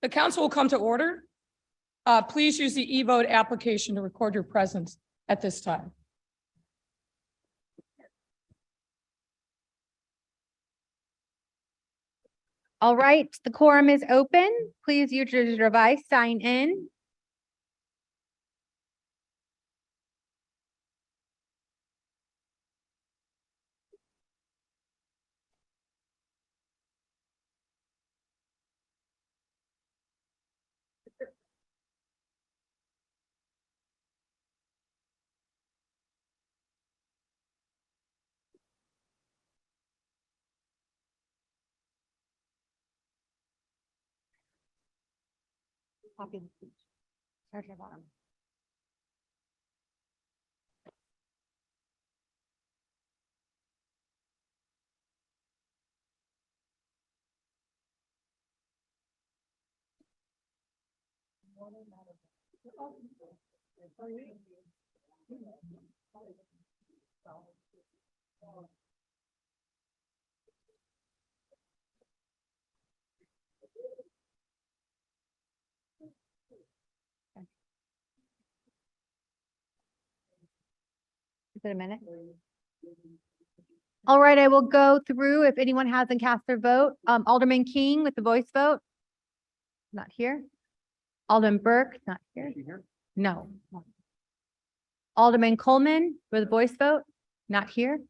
The council will come to order. Please use the e-vote application to record your presence at this time. All right, the quorum is open. Please use your device, sign in. Copy the speech. Start at the bottom. Is it a minute? All right, I will go through if anyone hasn't cast their vote. Alderman King with the voice vote. Not here. Alderman Burke, not here. No. Alderman Coleman with a voice vote, not here.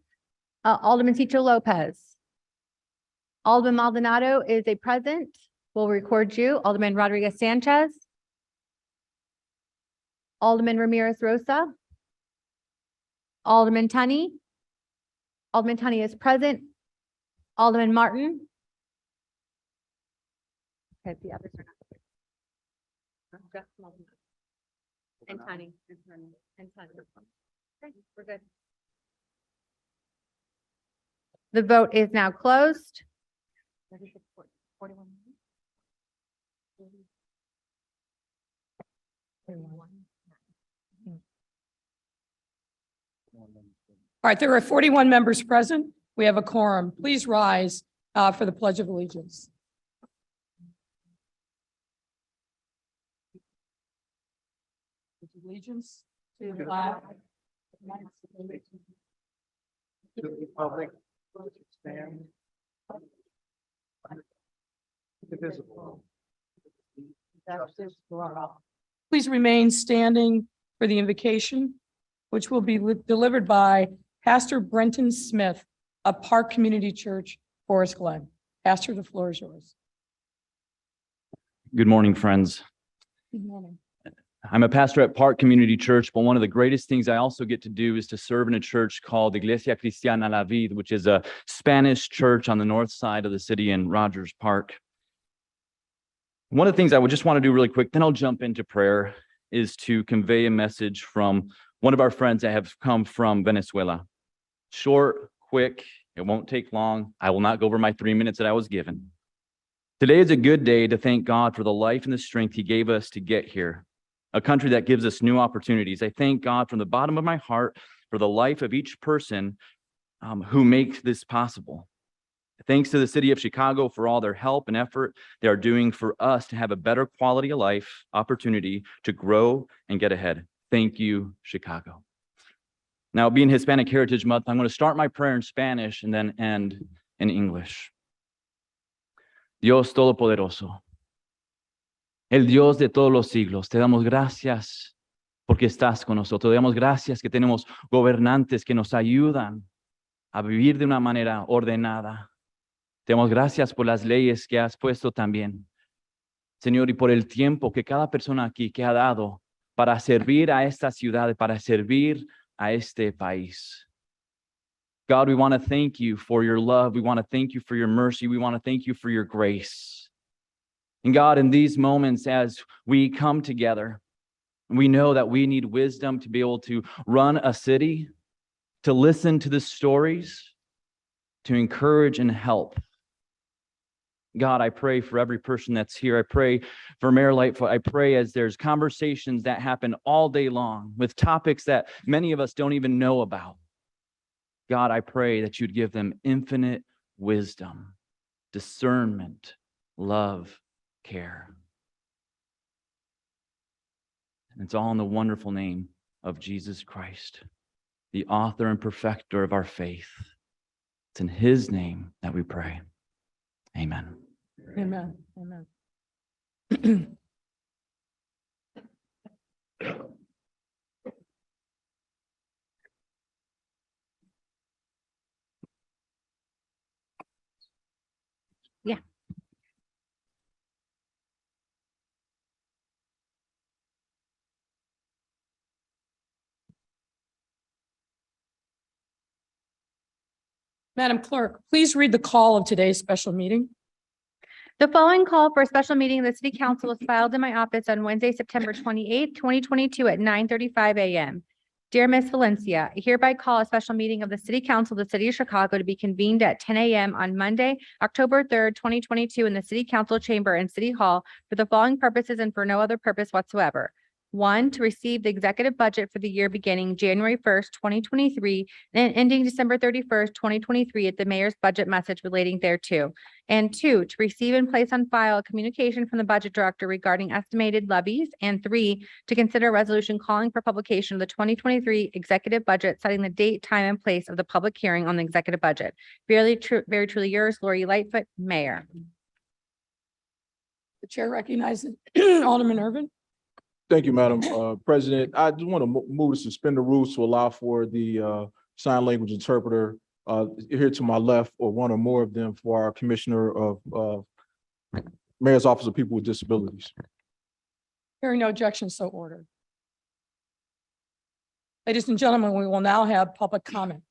Alderman Cicho Lopez. Alderman Maldonado is a present. We'll record you. Alderman Rodriguez Sanchez. Alderman Ramirez Rosa. Alderman Tunney. Alderman Tunney is present. Alderman Martin. Okay, the others are not. Just Maldonado. And Tunney. And Tunney. Okay, we're good. The vote is now closed. 41. All right, there are 41 members present. We have a quorum. Please rise for the Pledge of Allegiance. Allegiance to the flag of the United States, to the republic which stands indivisible. Please remain standing for the invocation, which will be delivered by Pastor Brenton Smith of Park Community Church, Forest Glen. Pastor, the floor is yours. Good morning, friends. Good morning. I'm a pastor at Park Community Church, but one of the greatest things I also get to do is to serve in a church called Iglesia Cristiana La Vid, which is a Spanish church on the north side of the city in Rogers Park. One of the things I would just want to do really quick, then I'll jump into prayer, is to convey a message from one of our friends that have come from Venezuela. Short, quick, it won't take long. I will not go over my 3 minutes that I was given. Today is a good day to thank God for the life and the strength He gave us to get here. A country that gives us new opportunities. I thank God from the bottom of my heart for the life of each person who makes this possible. Thanks to the city of Chicago for all their help and effort they are doing for us to have a better quality of life, opportunity to grow and get ahead. Thank you, Chicago. Now, being Hispanic Heritage Month, I'm going to start my prayer in Spanish and then end in English. Dios Todopoderoso, el Dios de todos los siglos, te damos gracias porque estás con nosotros. Te damos gracias que tenemos gobernantes que nos ayudan a vivir de una manera ordenada. Te damos gracias por las leyes que has puesto también, Señor, y por el tiempo que cada persona aquí que ha dado para servir a esta ciudad, para servir a este país. God, we want to thank you for your love. We want to thank you for your mercy. We want to thank you for your grace. And God, in these moments, as we come together, we know that we need wisdom to be able to run a city, to listen to the stories, to encourage and help. God, I pray for every person that's here. I pray for Mayor Lightfoot. I pray as there's conversations that happen all day long with topics that many of us don't even know about. God, I pray that you'd give them infinite wisdom, discernment, love, care. And it's all in the wonderful name of Jesus Christ, the author and perfecter of our faith. It's in his name that we pray. Amen. Amen. Amen. Yeah. Madam Clerk, please read the call of today's special meeting. The following call for a special meeting of the City Council was filed in my office on Wednesday, September 28th, 2022 at 9:35 a.m. Dear Ms. Valencia, I hereby call a special meeting of the City Council of the City of Chicago to be convened at 10 a.m. on Monday, October 3rd, 2022 in the City Council Chamber and City Hall for the following purposes and for no other purpose whatsoever. 1, to receive the executive budget for the year beginning January 1st, 2023 and ending December 31st, 2023 at the mayor's budget message relating thereto. And 2, to receive and place on file a communication from the budget director regarding estimated levies. And 3, to consider a resolution calling for publication of the 2023 executive budget, setting the date, time, and place of the public hearing on the executive budget. Very truly yours, Lori Lightfoot, Mayor. The chair recognizes Alderman Irvin. Thank you, Madam President. I just want to move to suspend the rules to allow for the sign language interpreter here to my left, or one or more of them, for our Commissioner of Mayor's Office of People with Disabilities. Hearing no objection, so ordered. Ladies and gentlemen, we will now have public comment.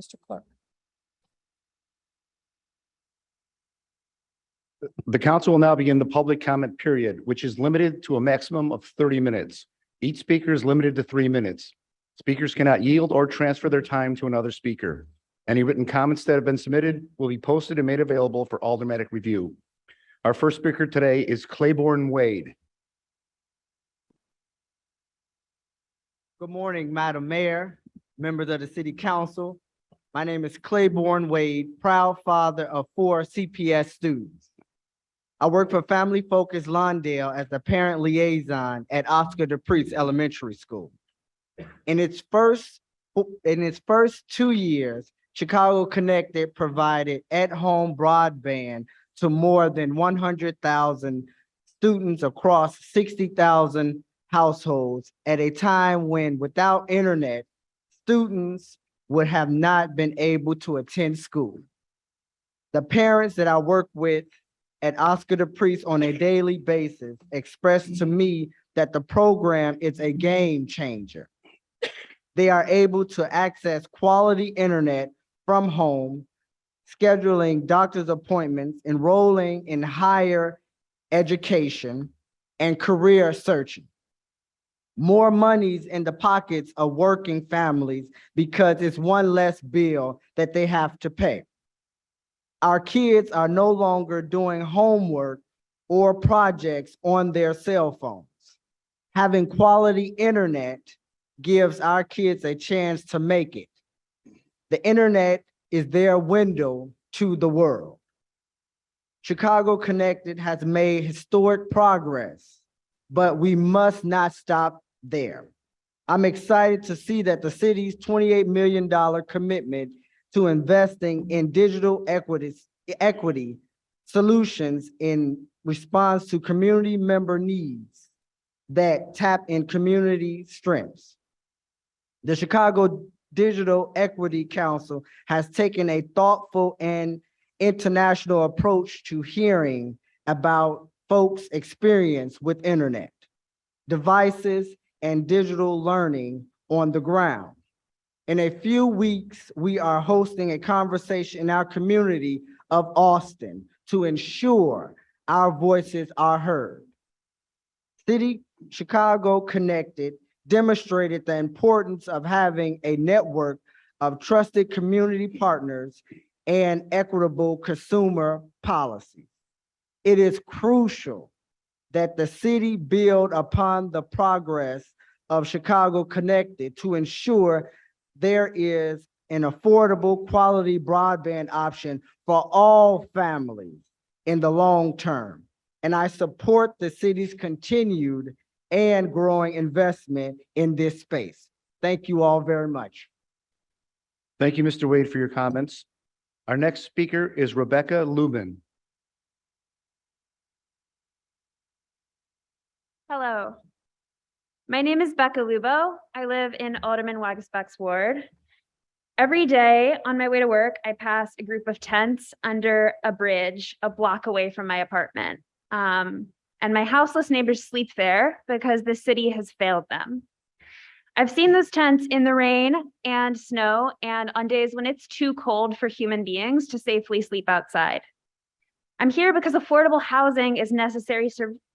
Mr. Clerk. The council will now begin the public comment period, which is limited to a maximum of 30 minutes. Each speaker is limited to 3 minutes. Speakers cannot yield or transfer their time to another speaker. Any written comments that have been submitted will be posted and made available for aldermanic review. Our first speaker today is Claiborne Wade. Good morning, Madam Mayor, members of the City Council. My name is Claiborne Wade, proud father of 4 CPS students. I work for Family Focus Lawndale as the parent liaison at Oscar DePriest Elementary School. In its first 2 years, Chicago Connected provided at-home broadband to more than 100,000 students across 60,000 households at a time when, without internet, students would have not been able to attend school. The parents that I work with at Oscar DePriest on a daily basis expressed to me that the program is a game changer. They are able to access quality internet from home, scheduling doctor's appointments, enrolling in higher education, and career searching. More monies in the pockets of working families because it's one less bill that they have to pay. Our kids are no longer doing homework or projects on their cell phones. Having quality internet gives our kids a chance to make it. The internet is their window to the world. Chicago Connected has made historic progress, but we must not stop there. I'm excited to see that the city's $28 million commitment to investing in digital equity solutions in response to community member needs that tap in community strengths. The Chicago Digital Equity Council has taken a thoughtful and international approach to hearing about folks' experience with internet, devices, and digital learning on the ground. In a few weeks, we are hosting a conversation in our community of Austin to ensure our voices are heard. City Chicago Connected demonstrated the importance of having a network of trusted community partners and equitable consumer policies. It is crucial that the city build upon the progress of Chicago Connected to ensure there is an affordable quality broadband option for all families in the long term. And I support the city's continued and growing investment in this space. Thank you all very much. Thank you, Mr. Wade, for your comments. Our next speaker is Rebecca Lubo. Hello. My name is Becca Lubo. I live in Alderman Wagasback's ward. Every day on my way to work, I pass a group of tents under a bridge a block away from my apartment. And my houseless neighbors sleep there because the city has failed them. I've seen those tents in the rain and snow and on days when it's too cold for human beings to safely sleep outside. I'm here because affordable housing is necessary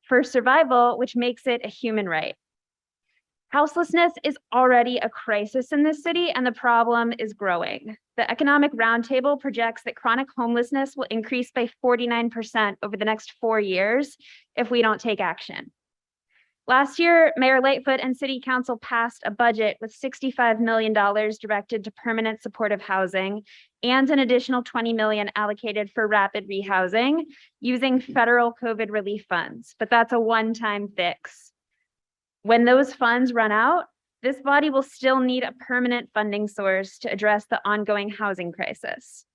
for survival, which makes it a human right. Houselessness is already a crisis in this city, and the problem is growing. The Economic Roundtable projects that chronic homelessness will increase by 49% over the next 4 years if we don't take action. Last year, Mayor Lightfoot and City Council passed a budget with $65 million directed to permanent supportive housing and an additional $20 million allocated for rapid rehousing using federal COVID relief funds, but that's a one-time fix. When those funds run out, this body will still need a permanent funding source to address the ongoing housing crisis.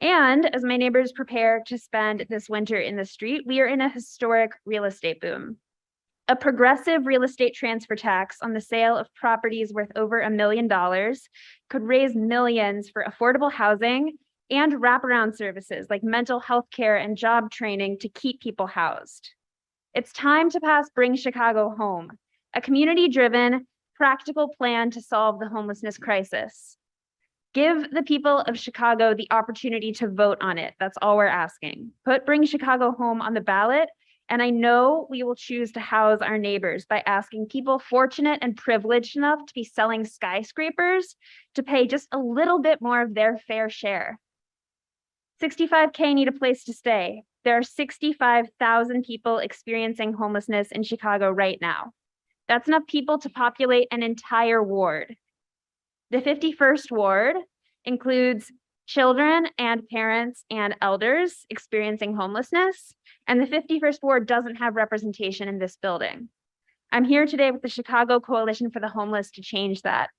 And as my neighbors prepare to spend this winter in the street, we are in a historic real estate boom. A progressive real estate transfer tax on the sale of properties worth over $1 million could raise millions for affordable housing and wraparound services like mental health care and job training to keep people housed. It's time to pass Bring Chicago Home, a community-driven, practical plan to solve the homelessness crisis. Give the people of Chicago the opportunity to vote on it. That's all we're asking. Put Bring Chicago Home on the ballot, and I know we will choose to house our neighbors by asking people fortunate and privileged enough to be selling skyscrapers to pay just a little bit more of their fair share. 65K need a place to stay. There are 65,000 people experiencing homelessness in Chicago right now. That's enough people to populate an entire ward. The 51st ward includes children and parents and elders experiencing homelessness, and the 51st ward doesn't have representation in this building. I'm here today with the Chicago Coalition for the Homeless to change that.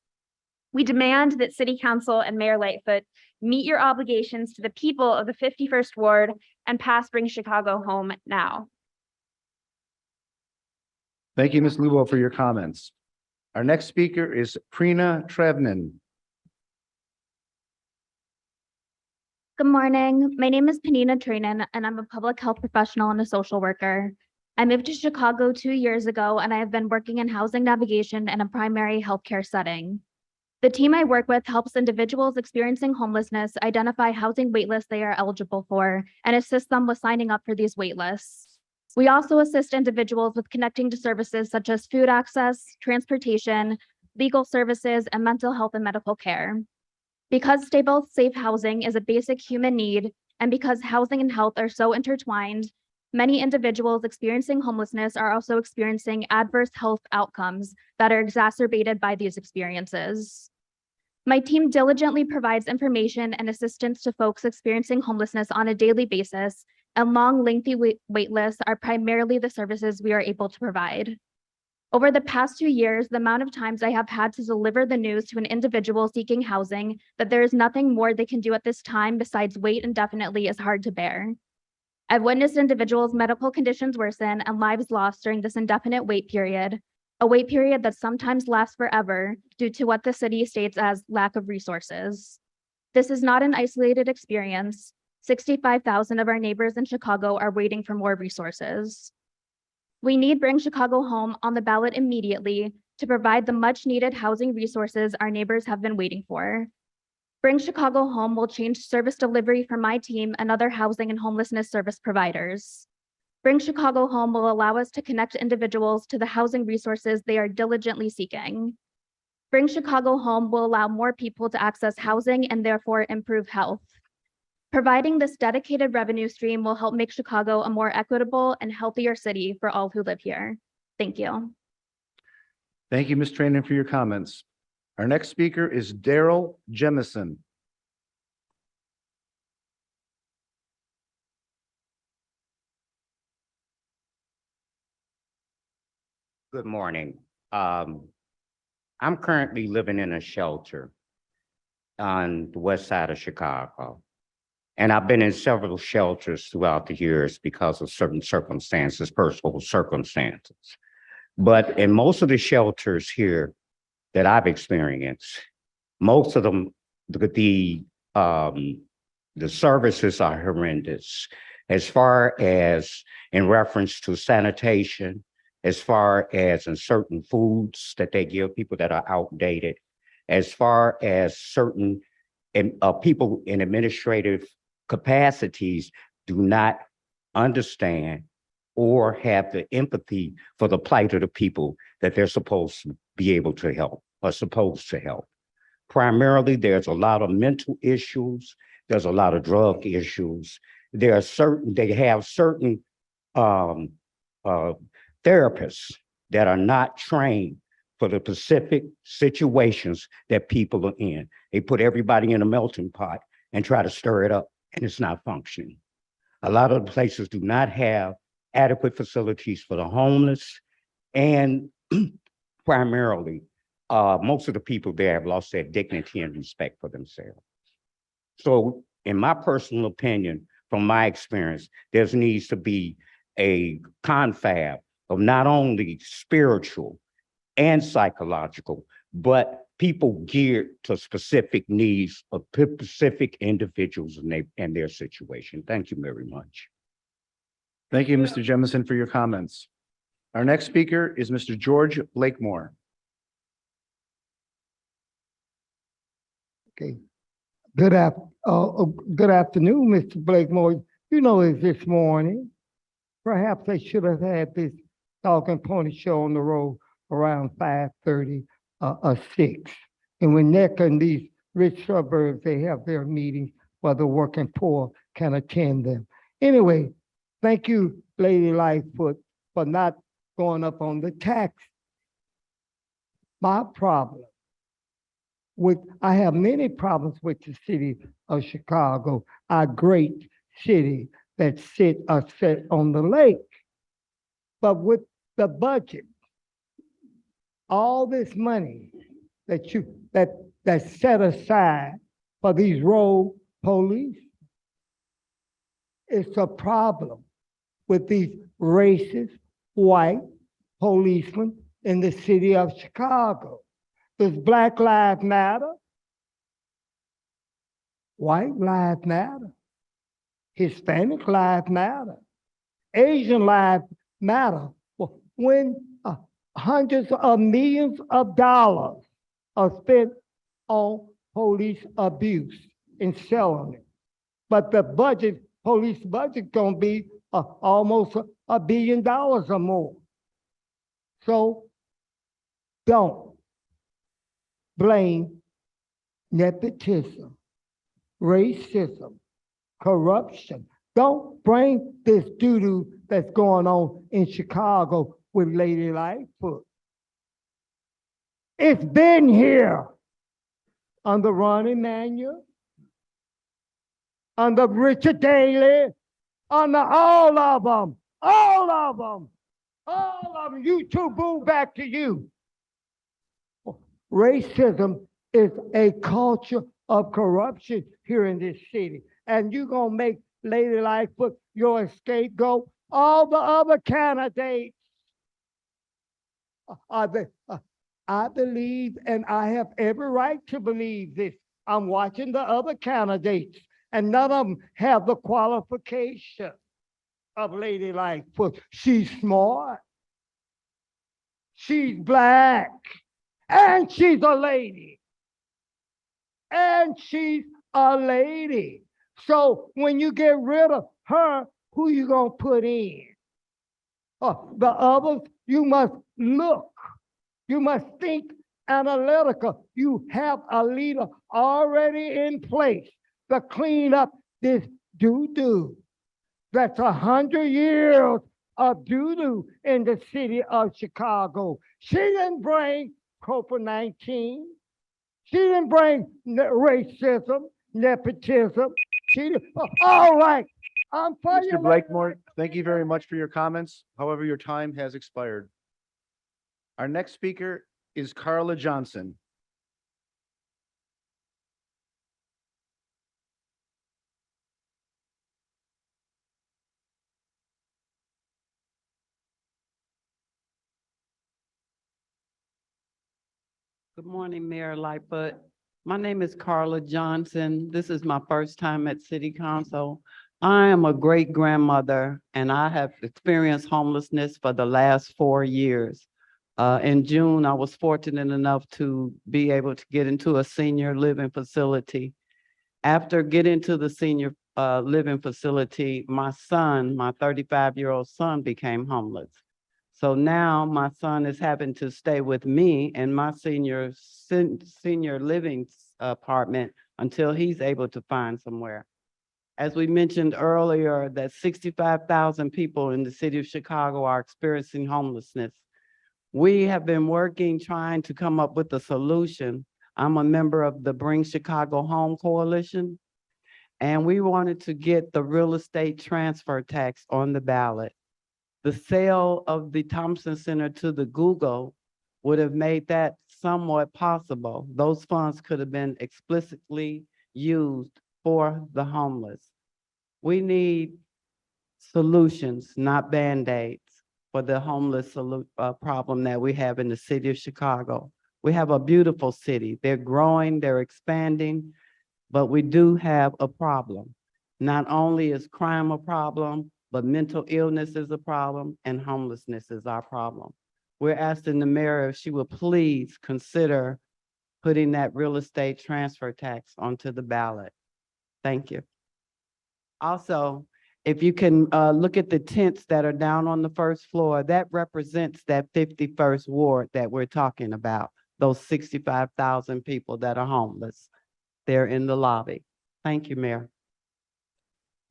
We demand that City Council and Mayor Lightfoot meet your obligations to the people of the 51st ward and pass Bring Chicago Home now. Thank you, Ms. Lubo, for your comments. Our next speaker is Penina Traynor. Good morning. My name is Penina Traynor, and I'm a public health professional and a social worker. I moved to Chicago 2 years ago, and I have been working in housing navigation in a primary healthcare setting. The team I work with helps individuals experiencing homelessness identify housing waitlists they are eligible for and assist them with signing up for these waitlists. We also assist individuals with connecting to services such as food access, transportation, legal services, and mental health and medical care. Because stable, safe housing is a basic human need, and because housing and health are so intertwined, many individuals experiencing homelessness are also experiencing adverse health outcomes that are exacerbated by these experiences. My team diligently provides information and assistance to folks experiencing homelessness on a daily basis, and long, lengthy wait lists are primarily the services we are able to provide. Over the past 2 years, the amount of times I have had to deliver the news to an individual seeking housing that there is nothing more they can do at this time besides wait indefinitely is hard to bear. I've witnessed individuals' medical conditions worsen and lives lost during this indefinite wait period, a wait period that sometimes lasts forever due to what the city states as lack of resources. This is not an isolated experience. 65,000 of our neighbors in Chicago are waiting for more resources. We need Bring Chicago Home on the ballot immediately to provide the much needed housing resources our neighbors have been waiting for. Bring Chicago Home will change service delivery for my team and other housing and homelessness service providers. Bring Chicago Home will allow us to connect individuals to the housing resources they are diligently seeking. Bring Chicago Home will allow more people to access housing and therefore improve health. Providing this dedicated revenue stream will help make Chicago a more equitable and healthier city for all who live here. Thank you. Thank you, Ms. Traynor, for your comments. Our next speaker is Daryl Jemison. Good morning. I'm currently living in a shelter on the west side of Chicago. And I've been in several shelters throughout the years because of certain circumstances, personal circumstances. But in most of the shelters here that I've experienced, most of them, the services are horrendous as far as in reference to sanitation, as far as in certain foods that they give people that are outdated, as far as certain people in administrative capacities do not understand or have the empathy for the plight of the people that they're supposed to be able to help or supposed to help. Primarily, there's a lot of mental issues. There's a lot of drug issues. They have certain therapists that are not trained for the specific situations that people are in. They put everybody in a melting pot and try to stir it up, and it's not functioning. A lot of the places do not have adequate facilities for the homeless, and primarily, most of the people there have lost their dignity and respect for themselves. So in my personal opinion, from my experience, there needs to be a confab of not only spiritual and psychological, but people geared to specific needs of specific individuals and their situation. Thank you very much. Thank you, Mr. Jemison, for your comments. Our next speaker is Mr. George Blakemore. Okay. Good afternoon, Mr. Blakemore. You know, it's this morning. Perhaps they should have had this dog and pony show on the road around 5:30 or 6. And when they're in these rich suburbs, they have their meetings where the working poor can attend them. Anyway, thank you, Lady Lightfoot, for not going up on the tax. My problem I have many problems with the city of Chicago, our great city that set on the lake. But with the budget, all this money that's set aside for these road police, it's a problem with these racist white policemen in the city of Chicago. Does Black Lives Matter? White lives matter. Hispanic lives matter. Asian lives matter. Well, when hundreds of millions of dollars are spent on police abuse and selling it, but the police budget gonna be almost $1 billion or more. So don't blame nepotism, racism, corruption. Don't bring this doo-doo that's going on in Chicago with Lady Lightfoot. It's been here under Ron Emanuel, under Richard Daley, under all of them. You two, boo, back to you. Racism is a culture of corruption here in this city. And you're going to make Lady Lightfoot your scapegoat. All the other candidates, I believe, and I have every right to believe this. I'm watching the other candidates, and none of them have the qualification of Lady Lightfoot. She's smart. She's Black. And she's a lady. So when you get rid of her, who you gonna put in? The others, you must look. You must think analytical. You have a leader already in place to clean up this doo-doo. That's 100 years of doo-doo in the city of Chicago. She didn't bring COVID-19. She didn't bring racism, nepotism. All right. I'm for you. Mr. Blakemore, thank you very much for your comments. However, your time has expired. Our next speaker is Carla Johnson. Good morning, Mayor Lightfoot. My name is Carla Johnson. This is my first time at City Council. I am a great grandmother and I have experienced homelessness for the last 4 years. In June, I was fortunate enough to be able to get into a senior living facility. After getting to the senior living facility, my son, my 35-year-old son, became homeless. So now my son is having to stay with me in my senior living apartment until he's able to find somewhere. As we mentioned earlier, that 65,000 people in the city of Chicago are experiencing homelessness. We have been working, trying to come up with a solution. I'm a member of the Bring Chicago Home Coalition, and we wanted to get the real estate transfer tax on the ballot. The sale of the Thompson Center to the Google would have made that somewhat possible. Those funds could have been explicitly used for the homeless. We need solutions, not Band-Aids, for the homeless problem that we have in the city of Chicago. We have a beautiful city. They're growing, they're expanding, but we do have a problem. Not only is crime a problem, but mental illness is a problem and homelessness is our problem. We're asking the mayor if she would please consider putting that real estate transfer tax onto the ballot. Thank you. Also, if you can look at the tents that are down on the first floor, that represents that 51st ward that we're talking about, those 65,000 people that are homeless. They're in the lobby. Thank you, Mayor.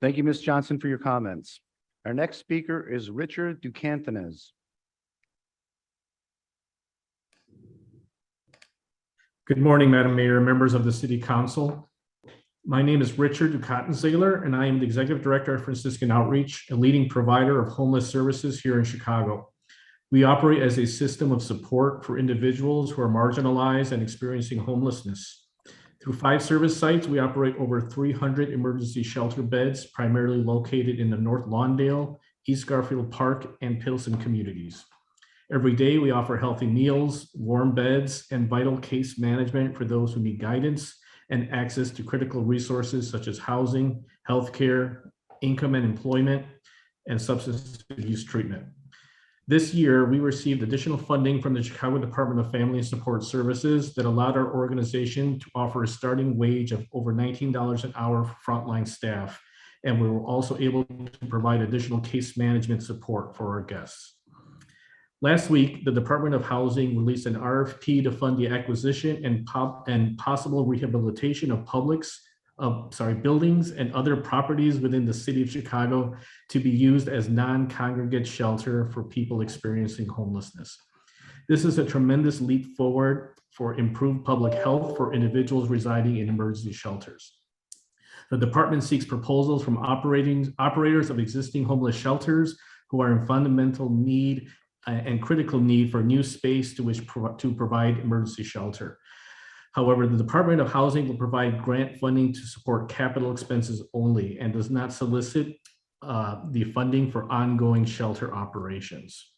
Thank you, Ms. Johnson, for your comments. Our next speaker is Richard Ducantanez. Good morning, Madam Mayor, members of the City Council. My name is Richard Ducantanez, and I am the Executive Director of Franciscan Outreach, a leading provider of homeless services here in Chicago. We operate as a system of support for individuals who are marginalized and experiencing homelessness. Through 5 service sites, we operate over 300 emergency shelter beds, primarily located in the North Lawndale, East Garfield Park, and Pilsen communities. Every day, we offer healthy meals, warm beds, and vital case management for those who need guidance and access to critical resources such as housing, healthcare, income and employment, and substance abuse treatment. This year, we received additional funding from the Chicago Department of Family and Support Services that allowed our organization to offer a starting wage of over $19 an hour for frontline staff. And we were also able to provide additional case management support for our guests. Last week, the Department of Housing released an RFP to fund the acquisition and possible rehabilitation of buildings and other properties within the city of Chicago to be used as non-congregate shelter for people experiencing homelessness. This is a tremendous leap forward for improved public health for individuals residing in emergency shelters. The department seeks proposals from operators of existing homeless shelters who are in fundamental need and critical need for new space to provide emergency shelter. However, the Department of Housing will provide grant funding to support capital expenses only and does not solicit the funding for ongoing shelter operations.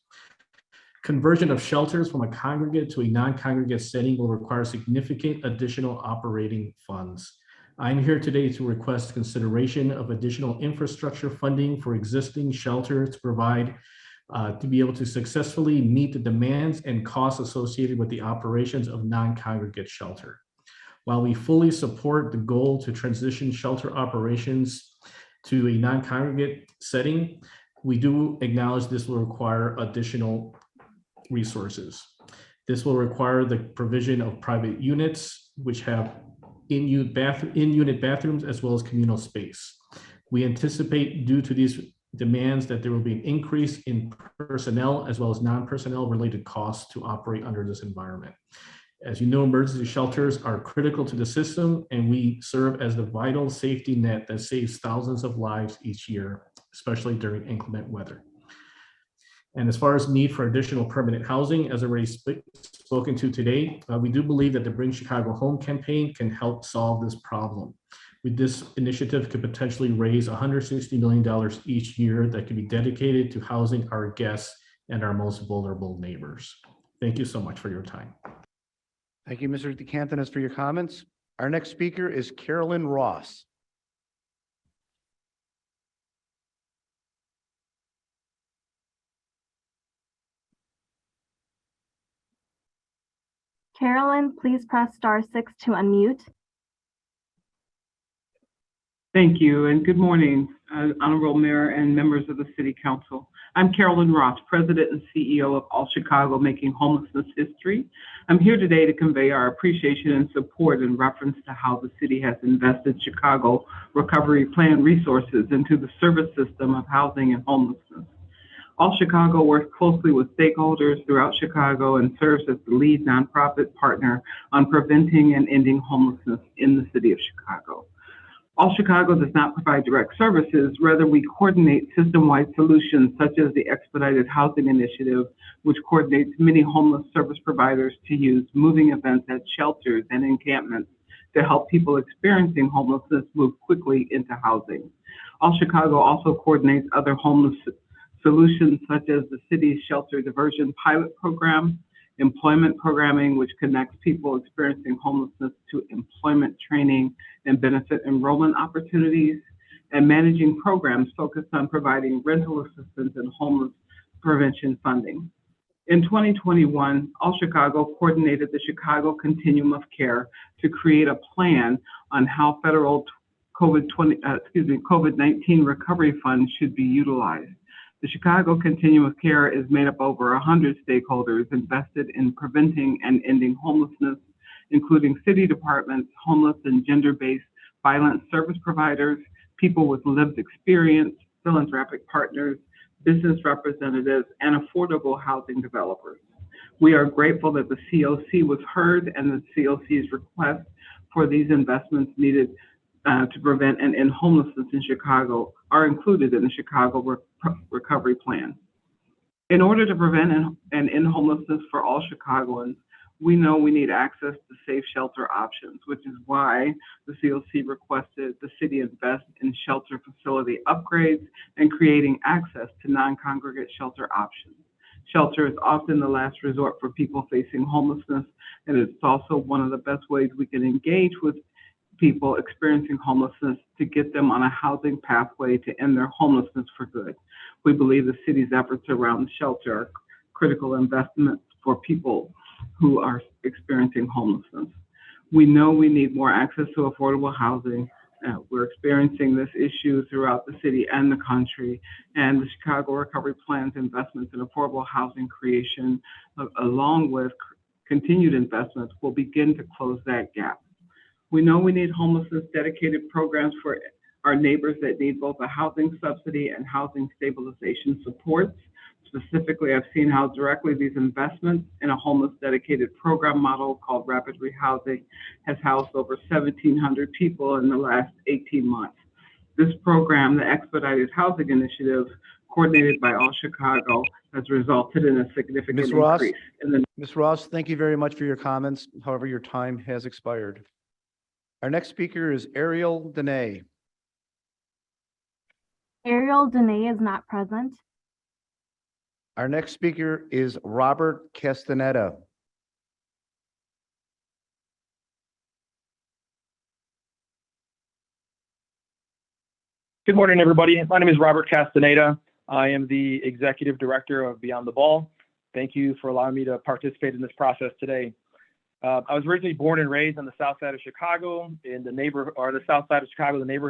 Conversion of shelters from a congregate to a non-congregate setting will require significant additional operating funds. I'm here today to request consideration of additional infrastructure funding for existing shelters to be able to successfully meet the demands and costs associated with the operations of non-congregate shelter. While we fully support the goal to transition shelter operations to a non-congregate setting, we do acknowledge this will require additional resources. This will require the provision of private units, which have in-unit bathrooms as well as communal space. We anticipate, due to these demands, that there will be an increase in personnel as well as non-personnel related costs to operate under this environment. As you know, emergency shelters are critical to the system, and we serve as the vital safety net that saves thousands of lives each year, especially during inclement weather. And as far as need for additional permanent housing, as already spoken to today, we do believe that the Bring Chicago Home campaign can help solve this problem. With this initiative could potentially raise $160 million each year that could be dedicated to housing our guests and our most vulnerable neighbors. Thank you so much for your time. Thank you, Mr. DeCantonis, for your comments. Our next speaker is Carolyn Ross. Carolyn, please press *6 to unmute. Thank you, and good morning, Honorable Mayor and members of the City Council. I'm Carolyn Ross, President and CEO of All Chicago Making Homelessness History. I'm here today to convey our appreciation and support in reference to how the city has invested Chicago Recovery Plan resources into the service system of housing and homelessness. All Chicago works closely with stakeholders throughout Chicago and serves as the lead nonprofit partner on preventing and ending homelessness in the city of Chicago. All Chicago does not provide direct services. Rather, we coordinate system-wide solutions such as the Expedited Housing Initiative, which coordinates many homeless service providers to use moving events at shelters and encampments to help people experiencing homelessness move quickly into housing. All Chicago also coordinates other homeless solutions such as the city's shelter diversion pilot program, employment programming, which connects people experiencing homelessness to employment training and benefit enrollment opportunities, and managing programs focused on providing rental assistance and homeless prevention funding. In 2021, All Chicago coordinated the Chicago Continuum of Care to create a plan on how federal COVID-19 recovery funds should be utilized. The Chicago Continuum of Care is made up of over 100 stakeholders invested in preventing and ending homelessness, including city departments, homeless and gender-based violence service providers, people with lived experience, philanthropic partners, business representatives, and affordable housing developers. We are grateful that the COC was heard and the COC's request for these investments needed to prevent and end homelessness in Chicago are included in the Chicago Recovery Plan. In order to prevent and end homelessness for all Chicagoans, we know we need access to safe shelter options, which is why the COC requested the city invest in shelter facility upgrades and creating access to non-congregate shelter options. Shelter is often the last resort for people facing homelessness, and it's also one of the best ways we can engage with people experiencing homelessness to get them on a housing pathway to end their homelessness for good. We believe the city's efforts around shelter are critical investments for people who are experiencing homelessness. We know we need more access to affordable housing. We're experiencing this issue throughout the city and the country, and the Chicago Recovery Plan's investments in affordable housing creation, along with continued investments, will begin to close that gap. We know we need homelessness dedicated programs for our neighbors that need both a housing subsidy and housing stabilization supports. Specifically, I've seen how directly these investments in a homeless dedicated program model called Rapid Rehousing has housed over 1,700 people in the last 18 months. This program, the Expedited Housing Initiative, coordinated by All Chicago, has resulted in a significant increase. Ms. Ross, thank you very much for your comments. However, your time has expired. Our next speaker is Ariel Dene. Ariel Dene is not present. Our next speaker is Robert Castaneda. Good morning, everybody. My name is Robert Castaneda. I am the Executive Director of Beyond the Ball. Thank you for allowing me to participate in this process today. I was originally born and raised on the south side of Chicago, the neighborhood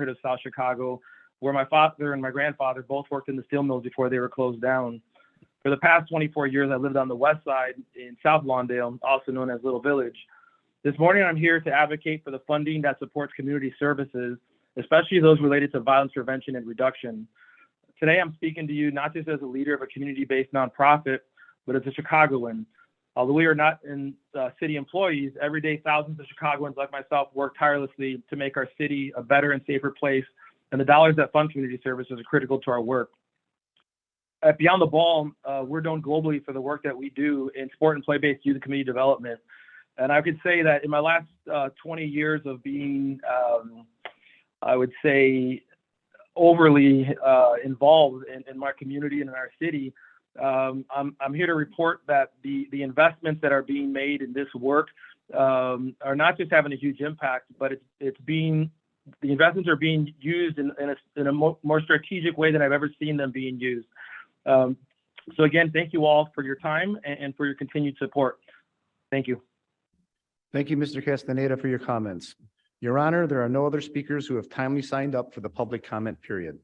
of South Chicago, where my father and my grandfather both worked in the steel mills before they were closed down. For the past 24 years, I lived on the west side in South Lawndale, also known as Little Village. This morning, I'm here to advocate for the funding that supports community services, especially those related to violence prevention and reduction. Today, I'm speaking to you not just as a leader of a community-based nonprofit, but as a Chicagoan. Although we are not in city employees, every day thousands of Chicagoans like myself work tirelessly to make our city a better and safer place, and the dollars that fund community services are critical to our work. at Beyond the Ball, we're known globally for the work that we do in sport and play-based youth and community development. And I could say that in my last 20 years of being, I would say, overly involved in my community and in our city, I'm here to report that the investments that are being made in this work are not just having a huge impact, but the investments are being used in a more strategic way than I've ever seen them being used. So again, thank you all for your time and for your continued support. Thank you. Thank you, Mr. Castaneda, for your comments. Your Honor, there are no other speakers who have timely signed up for the public comment period.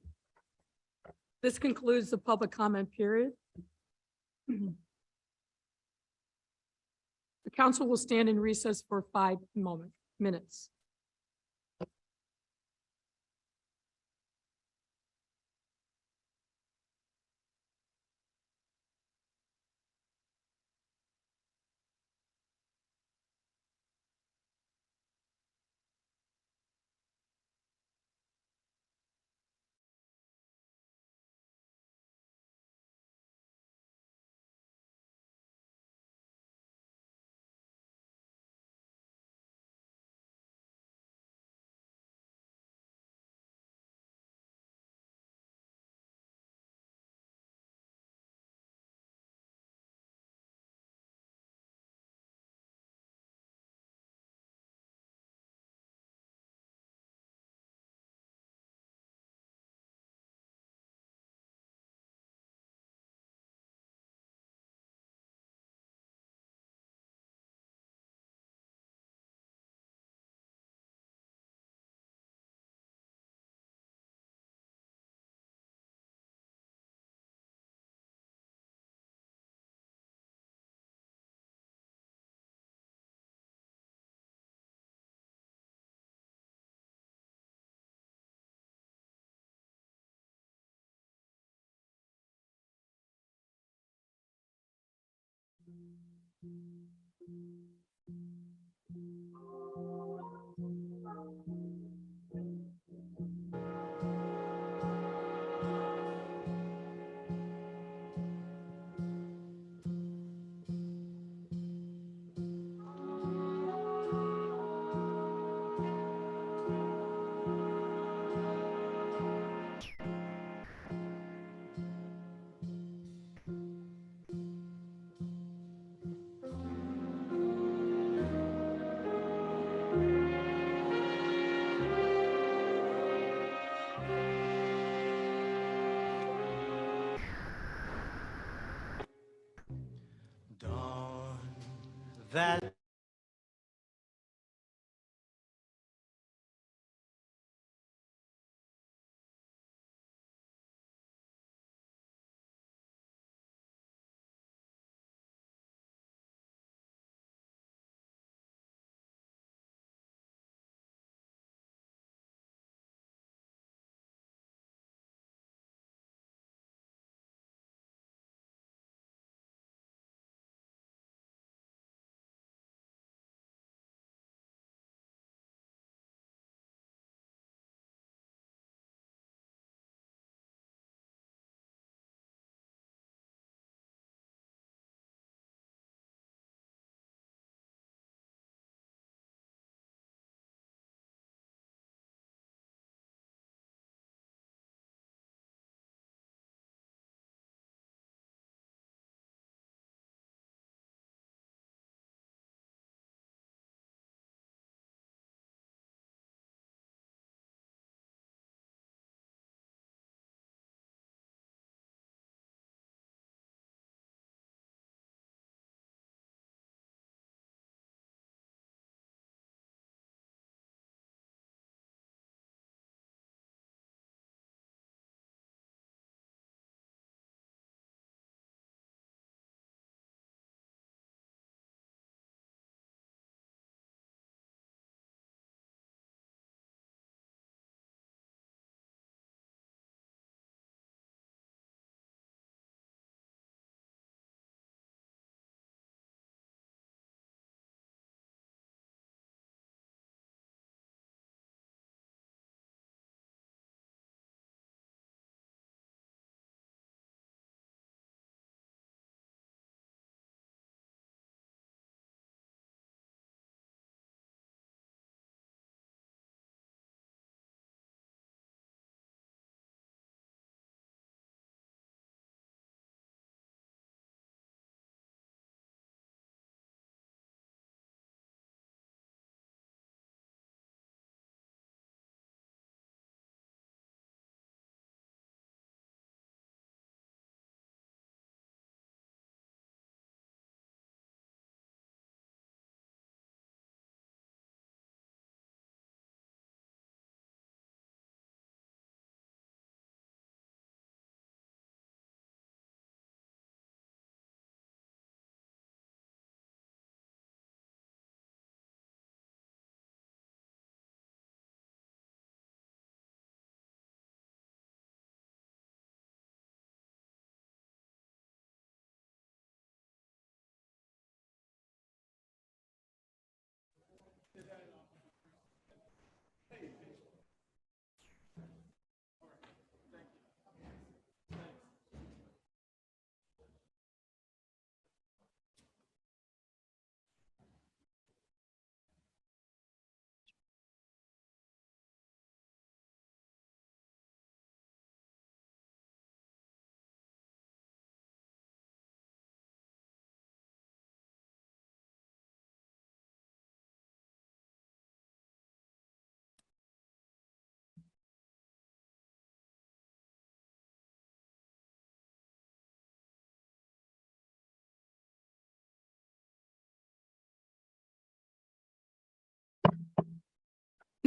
This concludes the public comment period. The council will stand in recess for 5 minutes. That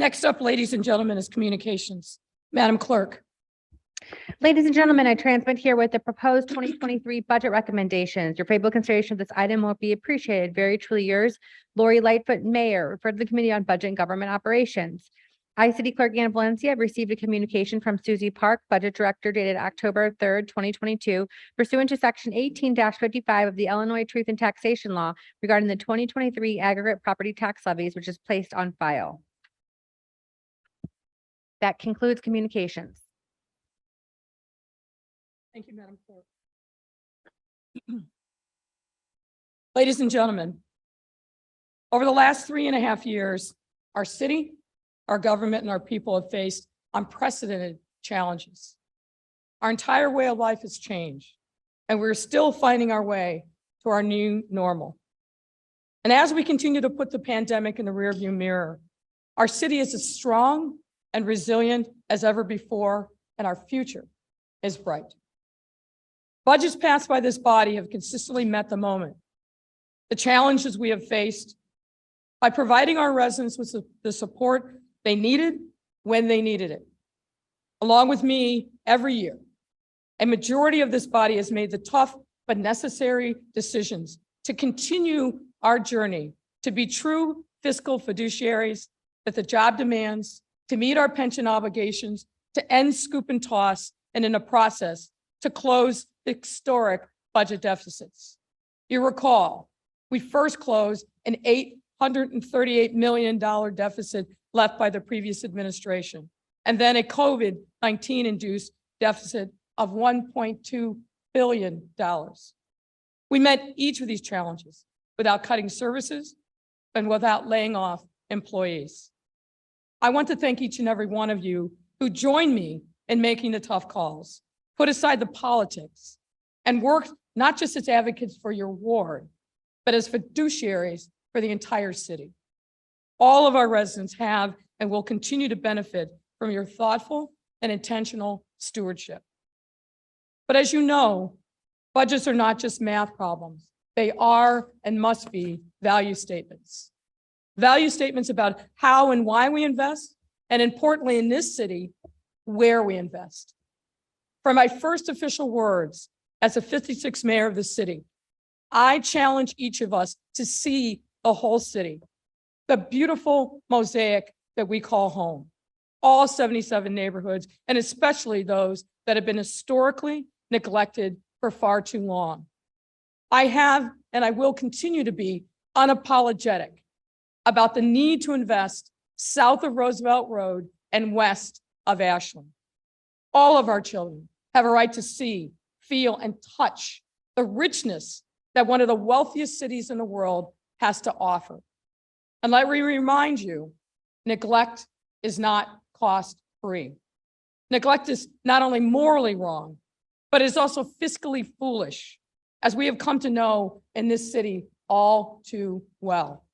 Next up, ladies and gentlemen, is communications. Madam Clerk. Ladies and gentlemen, I transmit here with the proposed 2023 budget recommendations. Your favorable consideration of this item will be appreciated. Very truly yours, Lori Lightfoot, Mayor, referred to the Committee on Budget and Government Operations. I, City Clerk Anna Valencia, have received a communication from Susie Park, Budget Director, dated October 3rd, 2022, pursuant to Section 18-55 of the Illinois Truth in Taxation Law regarding the 2023 aggregate property tax levies, which is placed on file. That concludes communications. Thank you, Madam Clerk. Ladies and gentlemen, over the last 3.5 years, our city, our government, and our people have faced unprecedented challenges. Our entire way of life has changed, and we're still finding our way to our new normal. And as we continue to put the pandemic in the rearview mirror, our city is as strong and resilient as ever before, and our future is bright. Budgets passed by this body have consistently met the moment, the challenges we have faced, by providing our residents with the support they needed when they needed it. Along with me, every year, a majority of this body has made the tough but necessary decisions to continue our journey to be true fiscal fiduciaries that the job demands, to meet our pension obligations, to end scoop and toss, and in the process, to close historic budget deficits. You recall, we first closed an $838 million deficit left by the previous administration, and then a COVID-19 induced deficit of $1.2 billion. We met each of these challenges without cutting services and without laying off employees. I want to thank each and every one of you who joined me in making the tough calls, put aside the politics, and worked not just as advocates for your ward, but as fiduciaries for the entire city. All of our residents have and will continue to benefit from your thoughtful and intentional stewardship. But as you know, budgets are not just math problems. They are and must be value statements. Value statements about how and why we invest, and importantly in this city, where we invest. For my first official words as a 56th mayor of the city, I challenge each of us to see the whole city, the beautiful mosaic that we call home, all 77 neighborhoods, and especially those that have been historically neglected for far too long. I have, and I will continue to be, unapologetic about the need to invest south of Roosevelt Road and west of Ashland. All of our children have a right to see, feel, and touch the richness that one of the wealthiest cities in the world has to offer. And let me remind you, neglect is not cost-free. Neglect is not only morally wrong, but is also fiscally foolish, as we have come to know in this city all too well.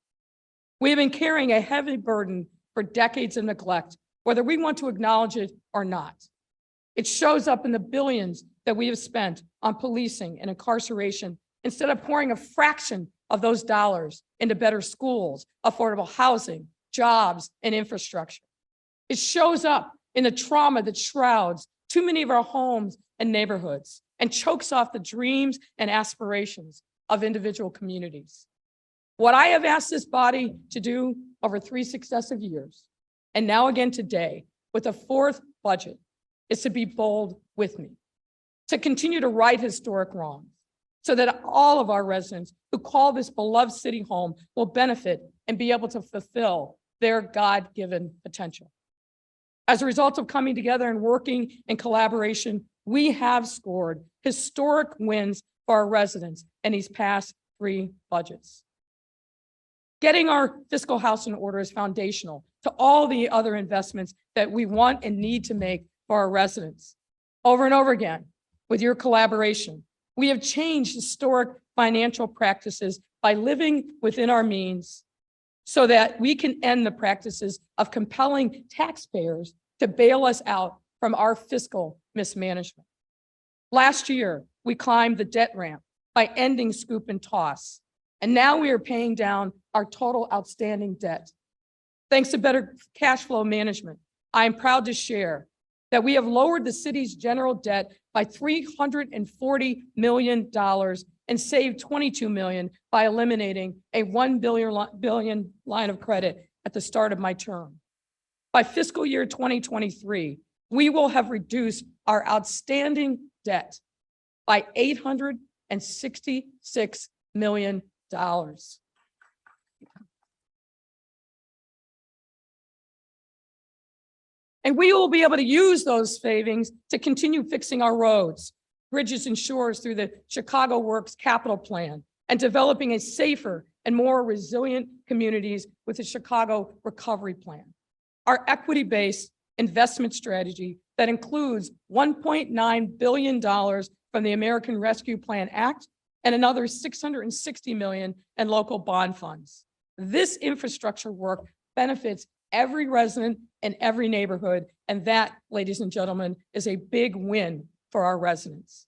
We have been carrying a heavy burden for decades of neglect, whether we want to acknowledge it or not. It shows up in the billions that we have spent on policing and incarceration, instead of pouring a fraction of those dollars into better schools, affordable housing, jobs, and infrastructure. It shows up in the trauma that shrouds too many of our homes and neighborhoods and chokes off the dreams and aspirations of individual communities. What I have asked this body to do over 3 successive years, and now again today with a 4th budget, is to be bold with me, to continue to right historic wrongs, so that all of our residents who call this beloved city home will benefit and be able to fulfill their God-given potential. As a result of coming together and working in collaboration, we have scored historic wins for our residents in these past 3 budgets. Getting our fiscal house in order is foundational to all the other investments that we want and need to make for our residents. Over and over again, with your collaboration, we have changed historic financial practices by living within our means so that we can end the practices of compelling taxpayers to bail us out from our fiscal mismanagement. Last year, we climbed the debt ramp by ending scoop and toss, and now we are paying down our total outstanding debt. Thanks to better cash flow management, I am proud to share that we have lowered the city's general debt by $340 million and saved $22 million by eliminating a $1 billion line of credit at the start of my term. By fiscal year 2023, we will have reduced our outstanding debt by $866 million. And we will be able to use those savings to continue fixing our roads, bridges, and shores through the Chicago Works Capital Plan and developing a safer and more resilient communities with the Chicago Recovery Plan. Our equity-based investment strategy that includes $1.9 billion from the American Rescue Plan Act and another $660 million in local bond funds. This infrastructure work benefits every resident in every neighborhood, and that, ladies and gentlemen, is a big win for our residents.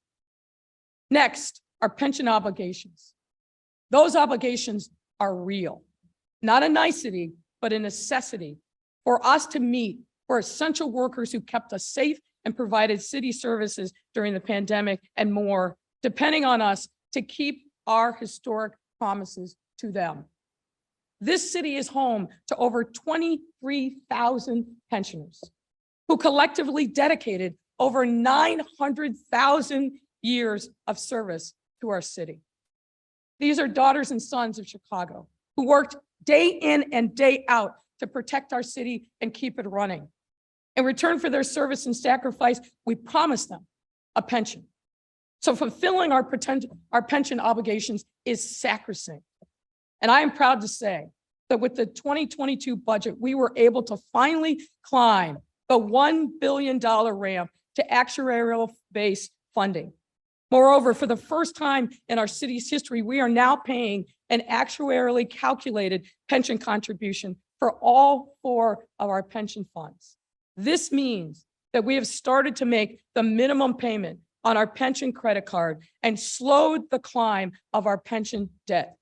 Next, our pension obligations. Those obligations are real, not a nicety, but a necessity for us to meet for essential workers who kept us safe and provided city services during the pandemic and more, depending on us to keep our historic promises to them. This city is home to over 23,000 pensioners who collectively dedicated over 900,000 years of service to our city. These are daughters and sons of Chicago who worked day in and day out to protect our city and keep it running. In return for their service and sacrifice, we promised them a pension. So fulfilling our pension obligations is sacrosanct. And I am proud to say that with the 2022 budget, we were able to finally climb the $1 billion ramp to actuarial-based funding. Moreover, for the first time in our city's history, we are now paying an actuarially calculated pension contribution for all 4 of our pension funds. This means that we have started to make the minimum payment on our pension credit card and slowed the climb of our pension debt.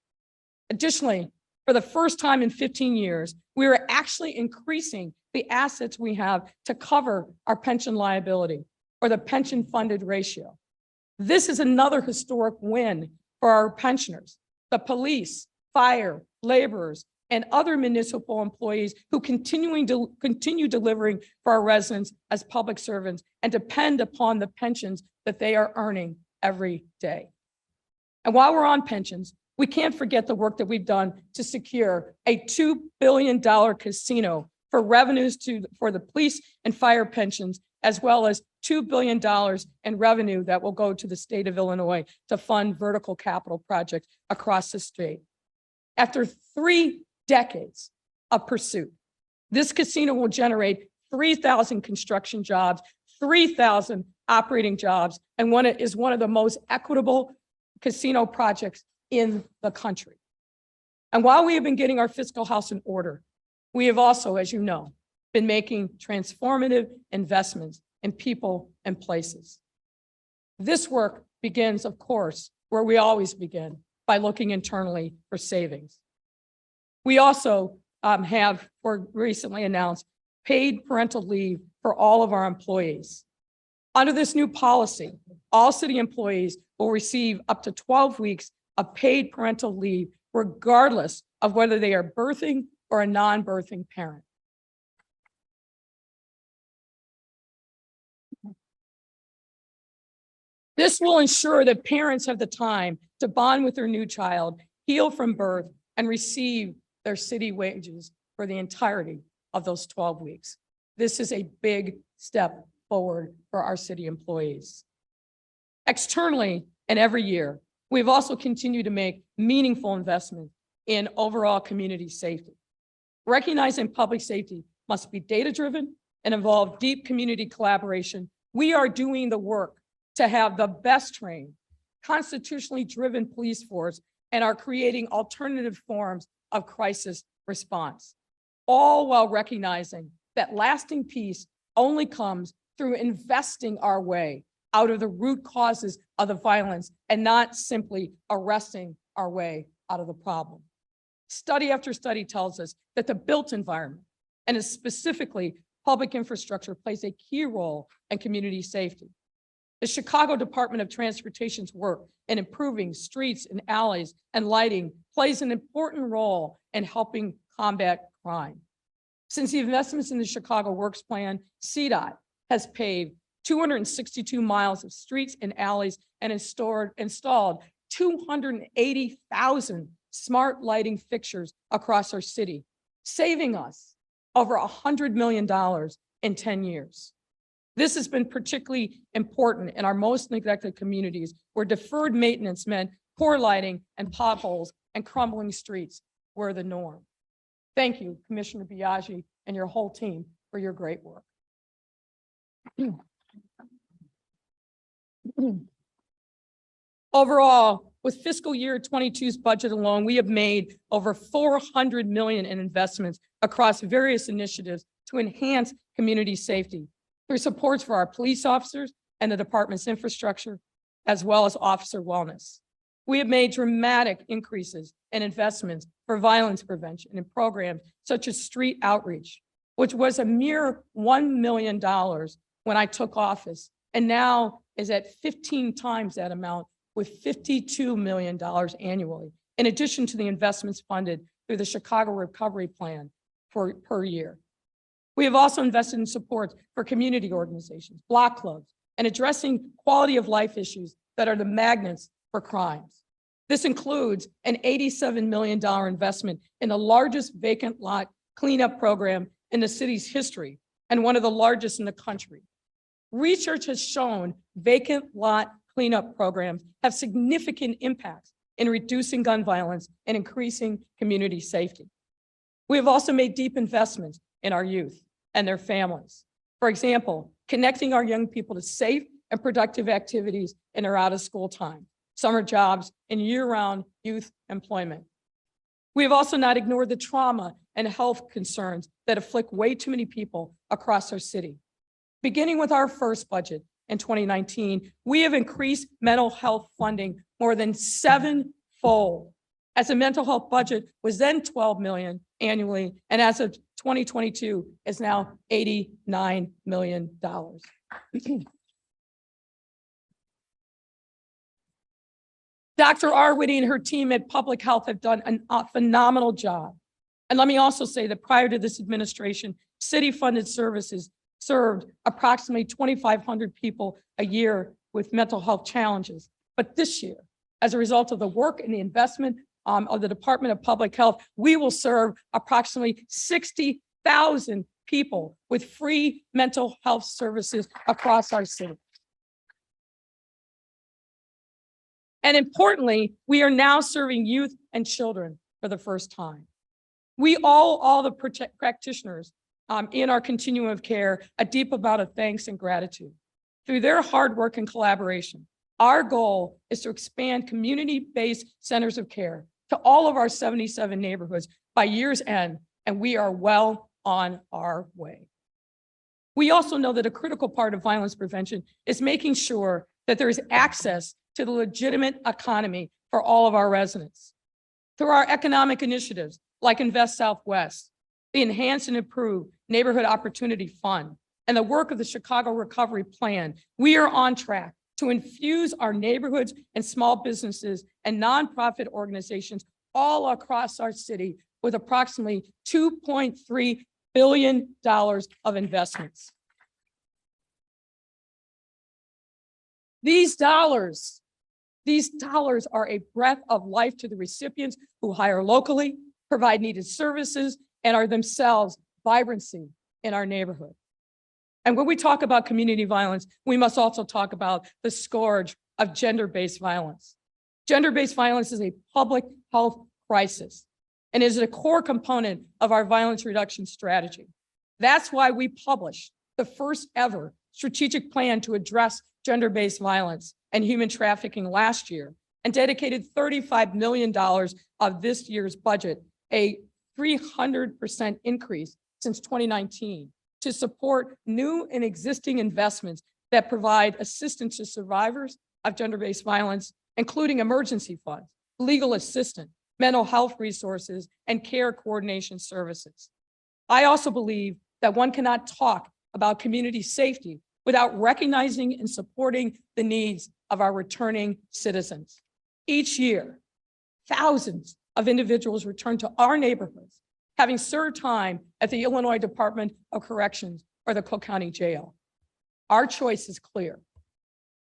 Additionally, for the first time in 15 years, we are actually increasing the assets we have to cover our pension liability, or the pension funded ratio. This is another historic win for our pensioners, the police, fire, laborers, and other municipal employees who continue delivering for our residents as public servants and depend upon the pensions that they are earning every day. And while we're on pensions, we can't forget the work that we've done to secure a $2 billion casino for revenues for the police and fire pensions, as well as $2 billion in revenue that will go to the state of Illinois to fund vertical capital projects across the state. After 3 decades of pursuit, this casino will generate 3,000 construction jobs, 3,000 operating jobs, and is one of the most equitable casino projects in the country. And while we have been getting our fiscal house in order, we have also, as you know, been making transformative investments in people and places. This work begins, of course, where we always begin, by looking internally for savings. We also have recently announced paid parental leave for all of our employees. Under this new policy, all city employees will receive up to 12 weeks of paid parental leave, regardless of whether they are birthing or a non-birthing parent. This will ensure that parents have the time to bond with their new child, heal from birth, and receive their city wages for the entirety of those 12 weeks. This is a big step forward for our city employees. Externally, and every year, we've also continued to make meaningful investments in overall community safety. Recognizing public safety must be data-driven and involve deep community collaboration. We are doing the work to have the best trained, constitutionally driven police force and are creating alternative forms of crisis response, all while recognizing that lasting peace only comes through investing our way out of the root causes of the violence and not simply arresting our way out of the problem. Study after study tells us that the built environment, and specifically public infrastructure plays a key role in community safety. The Chicago Department of Transportation's work in improving streets and alleys and lighting plays an important role in helping combat crime. Since the investments in the Chicago Works Plan, CDOT has paved 262 miles of streets and alleys and installed 280,000 smart lighting fixtures across our city, saving us over $100 million in 10 years. This has been particularly important in our most neglected communities where deferred maintenance meant poor lighting and potholes and crumbling streets were the norm. Thank you, Commissioner Biaggi and your whole team for your great work. Overall, with fiscal year 22's budget alone, we have made over $400 million in investments across various initiatives to enhance community safety through supports for our police officers and the department's infrastructure, as well as officer wellness. We have made dramatic increases in investments for violence prevention and programs such as street outreach, which was a mere $1 million when I took office, and now is at 15 times that amount with $52 million annually, in addition to the investments funded through the Chicago Recovery Plan per year. We have also invested in support for community organizations, block clubs, and addressing quality of life issues that are the magnets for crimes. This includes an $87 million investment in the largest vacant lot cleanup program in the city's history and one of the largest in the country. Research has shown vacant lot cleanup programs have significant impacts in reducing gun violence and increasing community safety. We have also made deep investments in our youth and their families. For example, connecting our young people to safe and productive activities in their out-of-school time, summer jobs, and year-round youth employment. We have also not ignored the trauma and health concerns that afflict way too many people across our city. Beginning with our first budget in 2019, we have increased mental health funding more than 7-fold, as the mental health budget was then $12 million annually, and as of 2022 is now $89 million. Dr. Arwitty and her team at Public Health have done a phenomenal job. And let me also say that prior to this administration, city-funded services served approximately 2,500 people a year with mental health challenges. But this year, as a result of the work and the investment of the Department of Public Health, we will serve approximately 60,000 people with free mental health services across our city. And importantly, we are now serving youth and children for the first time. We all the practitioners in our continuum of care, a deep amount of thanks and gratitude. Through their hard work and collaboration, our goal is to expand community-based centers of care to all of our 77 neighborhoods by year's end, and we are well on our way. We also know that a critical part of violence prevention is making sure that there is access to the legitimate economy for all of our residents. Through our economic initiatives like Invest Southwest, the Enhance and Improve Neighborhood Opportunity Fund, and the work of the Chicago Recovery Plan, we are on track to infuse our neighborhoods and small businesses and nonprofit organizations all across our city with approximately $2.3 billion of investments. These dollars are a breath of life to the recipients who hire locally, provide needed services, and are themselves vibrancy in our neighborhood. And when we talk about community violence, we must also talk about the scourge of gender-based violence. Gender-based violence is a public health crisis and is a core component of our violence reduction strategy. That's why we published the first ever strategic plan to address gender-based violence and human trafficking last year and dedicated $35 million of this year's budget, a 300% increase since 2019, to support new and existing investments that provide assistance to survivors of gender-based violence, including emergency funds, legal assistance, mental health resources, and care coordination services. I also believe that one cannot talk about community safety without recognizing and supporting the needs of our returning citizens. Each year, thousands of individuals return to our neighborhoods, having served time at the Illinois Department of Corrections or the Cook County Jail. Our choice is clear.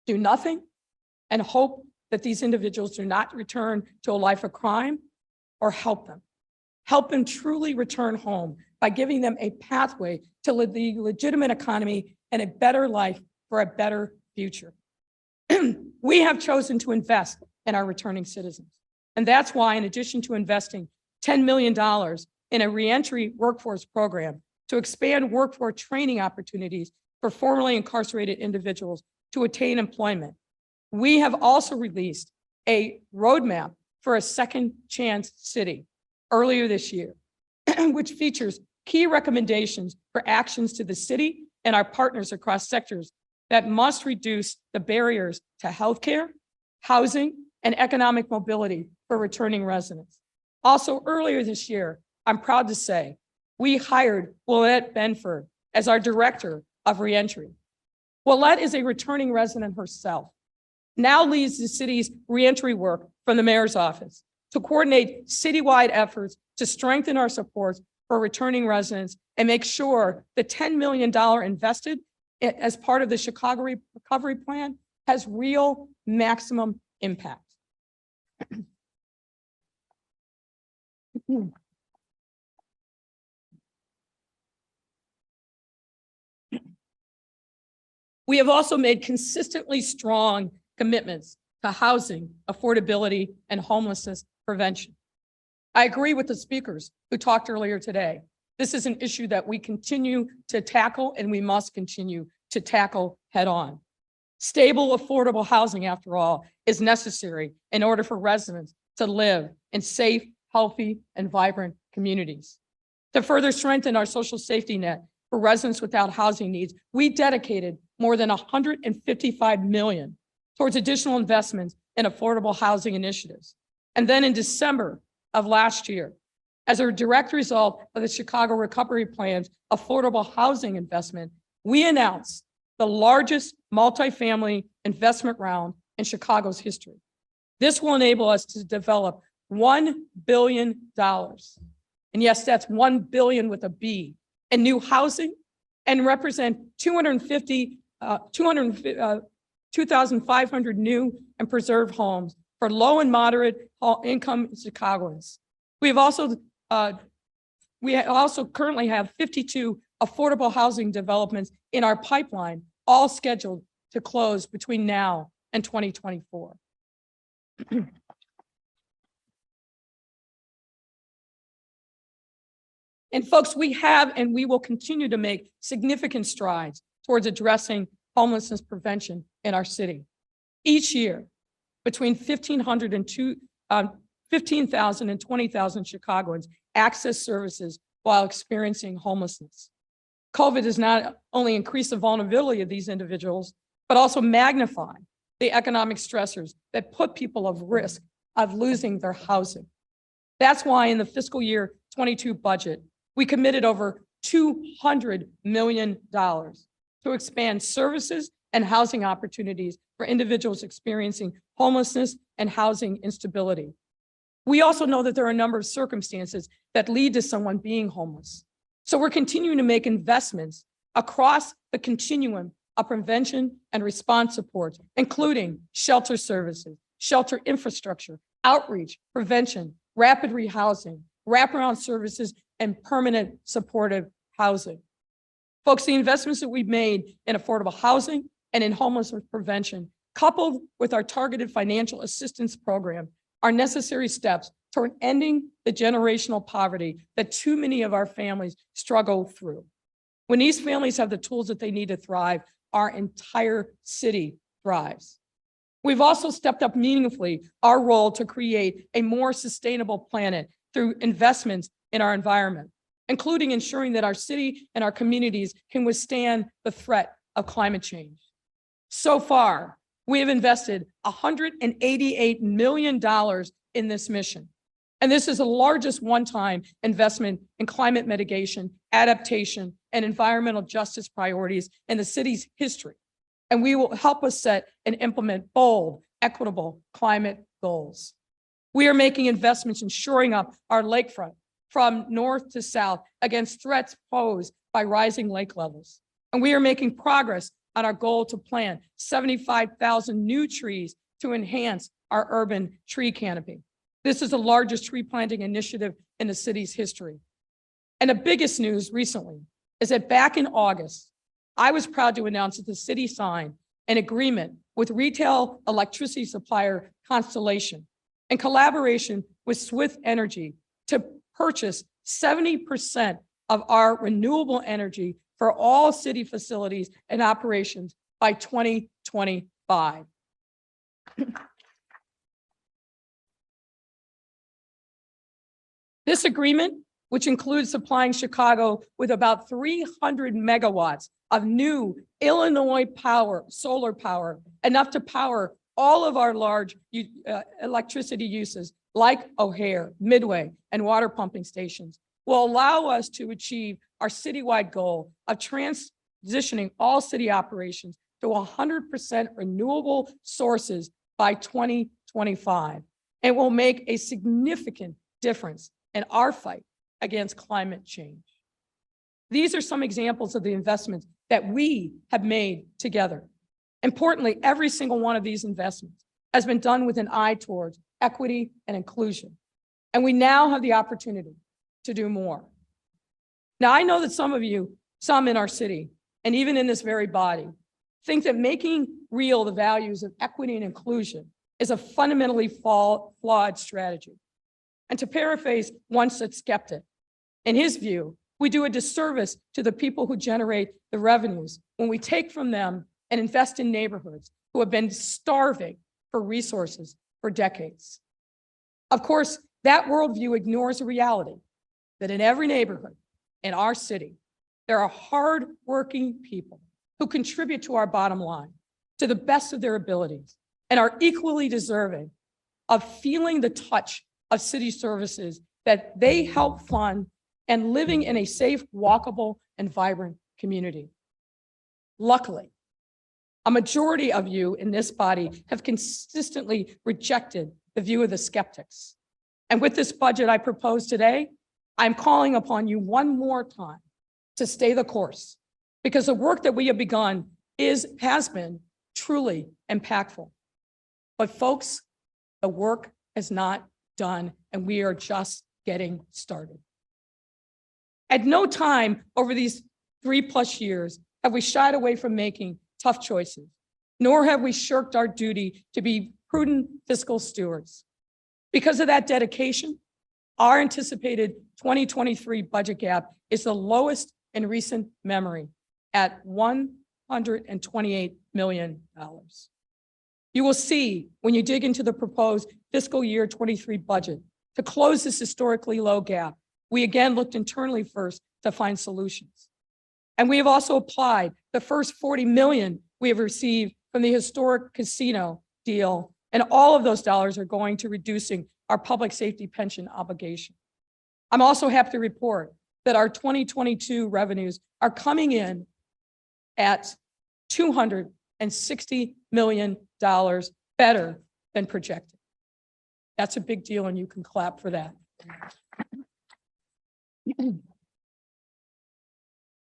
Do nothing and hope that these individuals do not return to a life of crime, or help them. Help them truly return home by giving them a pathway to the legitimate economy and a better life for a better future. We have chosen to invest in our returning citizens. And that's why, in addition to investing $10 million in a reentry workforce program to expand workforce training opportunities for formerly incarcerated individuals to attain employment, we have also released a roadmap for a second chance city earlier this year, which features key recommendations for actions to the city and our partners across sectors that must reduce the barriers to healthcare, housing, and economic mobility for returning residents. Also, earlier this year, I'm proud to say, we hired Willette Benford as our Director of Reentry. Willette is a returning resident herself, now leads the city's reentry work from the mayor's office to coordinate citywide efforts to strengthen our supports for returning residents and make sure the $10 million invested as part of the Chicago Recovery Plan has real maximum impact. We have also made consistently strong commitments to housing, affordability, and homelessness prevention. I agree with the speakers who talked earlier today. This is an issue that we continue to tackle and we must continue to tackle head on. Stable, affordable housing, after all, is necessary in order for residents to live in safe, healthy, and vibrant communities. To further strengthen our social safety net for residents without housing needs, we dedicated more than $155 million towards additional investments in affordable housing initiatives. And then in December of last year, as a direct result of the Chicago Recovery Plan's affordable housing investment, we announced the largest multifamily investment round in Chicago's history. This will enable us to develop $1 billion. And yes, that's 1 billion with a B in new housing and represent 2,500 new and preserved homes for low and moderate income Chicagoans. We also currently have 52 affordable housing developments in our pipeline, all scheduled to close between now and 2024. And folks, we have and we will continue to make significant strides towards addressing homelessness prevention in our city. Each year, between 15,000 and 20,000 Chicagoans access services while experiencing homelessness. COVID has not only increased the vulnerability of these individuals, but also magnified the economic stressors that put people at risk of losing their housing. That's why in the fiscal year 22 budget, we committed over $200 million to expand services and housing opportunities for individuals experiencing homelessness and housing instability. We also know that there are a number of circumstances that lead to someone being homeless. So we're continuing to make investments across the continuum of prevention and response supports, including shelter services, shelter infrastructure, outreach, prevention, rapid rehousing, wraparound services, and permanent supportive housing. Folks, the investments that we've made in affordable housing and in homelessness prevention, coupled with our targeted financial assistance program, are necessary steps toward ending the generational poverty that too many of our families struggle through. When these families have the tools that they need to thrive, our entire city thrives. We've also stepped up meaningfully our role to create a more sustainable planet through investments in our environment, including ensuring that our city and our communities can withstand the threat of climate change. So far, we have invested $188 million in this mission. And this is the largest one-time investment in climate mitigation, adaptation, and environmental justice priorities in the city's history. And we will help us set and implement bold, equitable climate goals. We are making investments in shoring up our lakefront from north to south against threats posed by rising lake levels. And we are making progress on our goal to plant 75,000 new trees to enhance our urban tree canopy. This is the largest tree planting initiative in the city's history. And the biggest news recently is that back in August, I was proud to announce that the city signed an agreement with retail electricity supplier Constellation in collaboration with Swift Energy to purchase 70% of our renewable energy for all city facilities and operations by 2025. This agreement, which includes supplying Chicago with about 300 megawatts of new Illinois solar power, enough to power all of our large electricity uses like O'Hare, Midway, and water pumping stations, will allow us to achieve our citywide goal of transitioning all city operations to 100% renewable sources by 2025. And will make a significant difference in our fight against climate change. These are some examples of the investments that we have made together. Importantly, every single one of these investments has been done with an eye towards equity and inclusion. And we now have the opportunity to do more. Now, I know that some of you, some in our city, and even in this very body, think that making real the values of equity and inclusion is a fundamentally flawed strategy. And to paraphrase one such skeptic, in his view, we do a disservice to the people who generate the revenues when we take from them and invest in neighborhoods who have been starving for resources for decades. Of course, that worldview ignores the reality that in every neighborhood in our city, there are hardworking people who contribute to our bottom line to the best of their abilities and are equally deserving of feeling the touch of city services that they help fund and living in a safe, walkable, and vibrant community. Luckily, a majority of you in this body have consistently rejected the view of the skeptics. And with this budget I propose today, I'm calling upon you one more time to stay the course, because the work that we have begun has been truly impactful. But folks, the work is not done, and we are just getting started. At no time over these 3+ years have we shied away from making tough choices, nor have we shirked our duty to be prudent fiscal stewards. Because of that dedication, our anticipated 2023 budget gap is the lowest in recent memory at $128 million. You will see when you dig into the proposed fiscal year 23 budget, to close this historically low gap, we again looked internally first to find solutions. And we have also applied the first $40 million we have received from the historic casino deal, and all of those dollars are going to reducing our public safety pension obligation. I'm also happy to report that our 2022 revenues are coming in at $260 million better than projected. That's a big deal, and you can clap for that.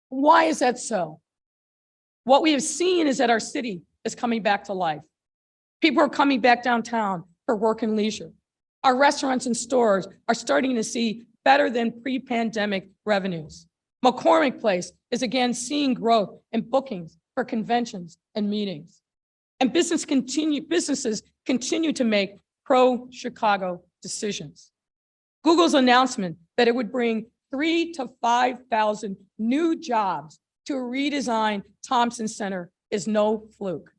Why is that so? What we have seen is that our city is coming back to life. People are coming back downtown for work and leisure. Our restaurants and stores are starting to see better than pre-pandemic revenues. McCormick Place is again seeing growth in bookings for conventions and meetings. And businesses continue to make pro-Chicago decisions. Google's announcement that it would bring 3,000 to 5,000 new jobs to a redesigned Thompson Center is no fluke.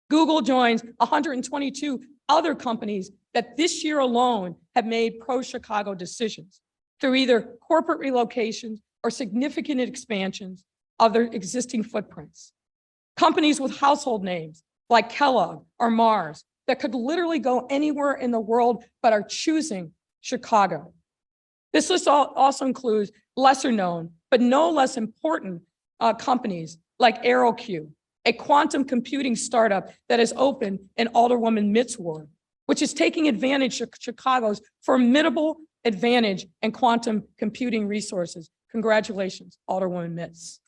Google joins 122 other companies that this year alone have made pro-Chicago decisions through either corporate relocations or significant expansions of their existing footprints. Companies with household names like Kellogg or Mars that could literally go anywhere in the world but are choosing Chicago. This list also includes lesser known, but no less important companies like AeroQ, a quantum computing startup that is open in Alderwoman Mitt's ward, which is taking advantage of Chicago's formidable advantage in quantum computing resources. Congratulations, Alderwoman Mitts.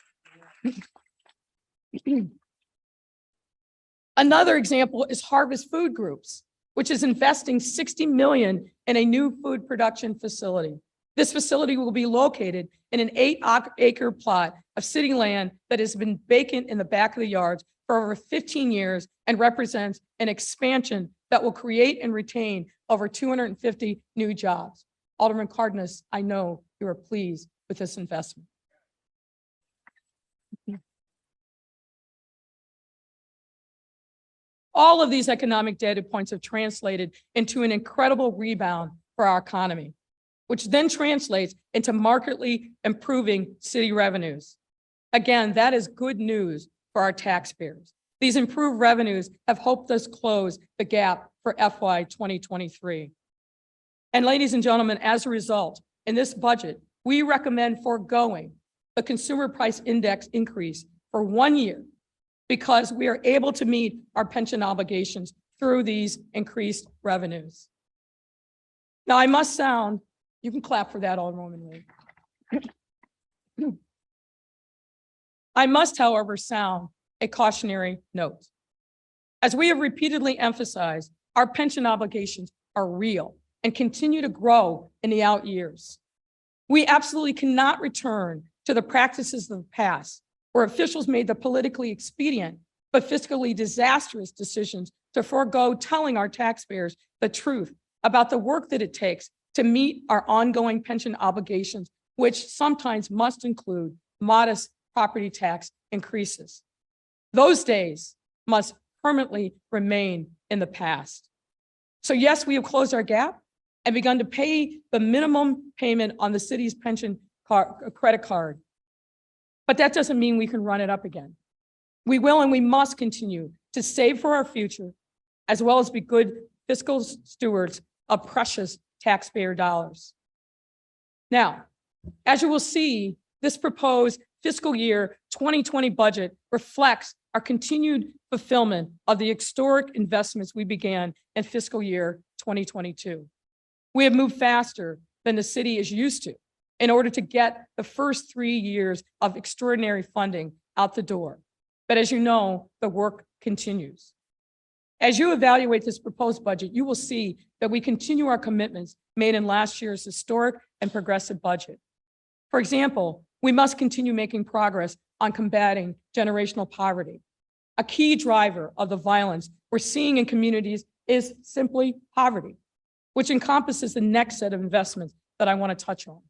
Another example is Harvest Food Groups, which is investing $60 million in a new food production facility. This facility will be located in an 8-acre plot of city land that has been vacant in the back of the yards for over 15 years and represents an expansion that will create and retain over 250 new jobs. Alderman Cardenas, I know you are pleased with this investment. All of these economic data points have translated into an incredible rebound for our economy, which then translates into markedly improving city revenues. Again, that is good news for our taxpayers. These improved revenues have helped us close the gap for FY 2023. And ladies and gentlemen, as a result, in this budget, we recommend foregoing the consumer price index increase for 1 year because we are able to meet our pension obligations through these increased revenues. Now, I must sound, you can clap for that, Alderwoman Wade. I must, however, sound a cautionary note. As we have repeatedly emphasized, our pension obligations are real and continue to grow in the out years. We absolutely cannot return to the practices of the past where officials made the politically expedient but fiscally disastrous decisions to forego telling our taxpayers the truth about the work that it takes to meet our ongoing pension obligations, which sometimes must include modest property tax increases. Those days must permanently remain in the past. So yes, we have closed our gap and begun to pay the minimum payment on the city's pension credit card. But that doesn't mean we can run it up again. We will and we must continue to save for our future, as well as be good fiscal stewards of precious taxpayer dollars. Now, as you will see, this proposed fiscal year 2020 budget reflects our continued fulfillment of the historic investments we began in fiscal year 2022. We have moved faster than the city is used to in order to get the first 3 years of extraordinary funding out the door. But as you know, the work continues. As you evaluate this proposed budget, you will see that we continue our commitments made in last year's historic and progressive budget. For example, we must continue making progress on combating generational poverty. A key driver of the violence we're seeing in communities is simply poverty, which encompasses the next set of investments that I want to touch on.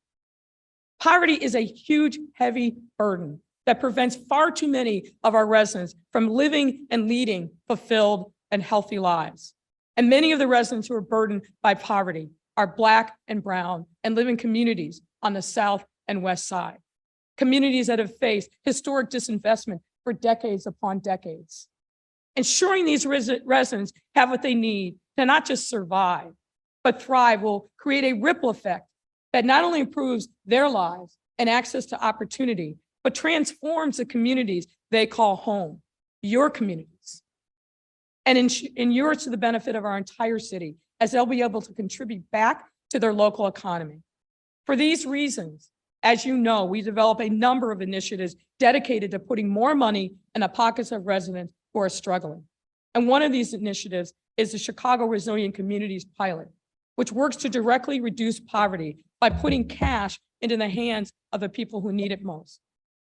Poverty is a huge, heavy burden that prevents far too many of our residents from living and leading fulfilled and healthy lives. And many of the residents who are burdened by poverty are Black and brown and live in communities on the South and West Side, communities that have faced historic disinvestment for decades upon decades. Ensuring these residents have what they need to not just survive, but thrive will create a ripple effect that not only improves their lives and access to opportunity, but transforms the communities they call home, your communities, and inures to the benefit of our entire city, as they'll be able to contribute back to their local economy. For these reasons, as you know, we develop a number of initiatives dedicated to putting more money in the pockets of residents who are struggling. And one of these initiatives is the Chicago Resilient Communities Pilot, which works to directly reduce poverty by putting cash into the hands of the people who need it most.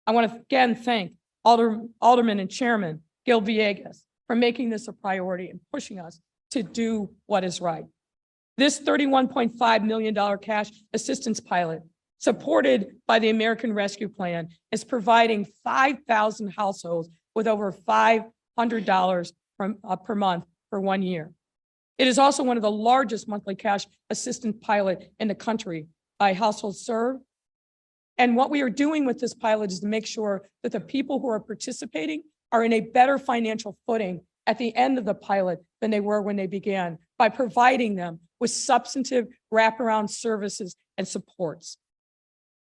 I want to again thank Alderman and Chairman Gil Villegas for making this a priority and pushing us to do what is right. This $31.5 million cash assistance pilot, supported by the American Rescue Plan, is providing 5,000 households with over $500 per month for 1 year. It is also one of the largest monthly cash assistance pilot in the country by households served. And what we are doing with this pilot is to make sure that the people who are participating are in a better financial footing at the end of the pilot than they were when they began, by providing them with substantive wraparound services and supports.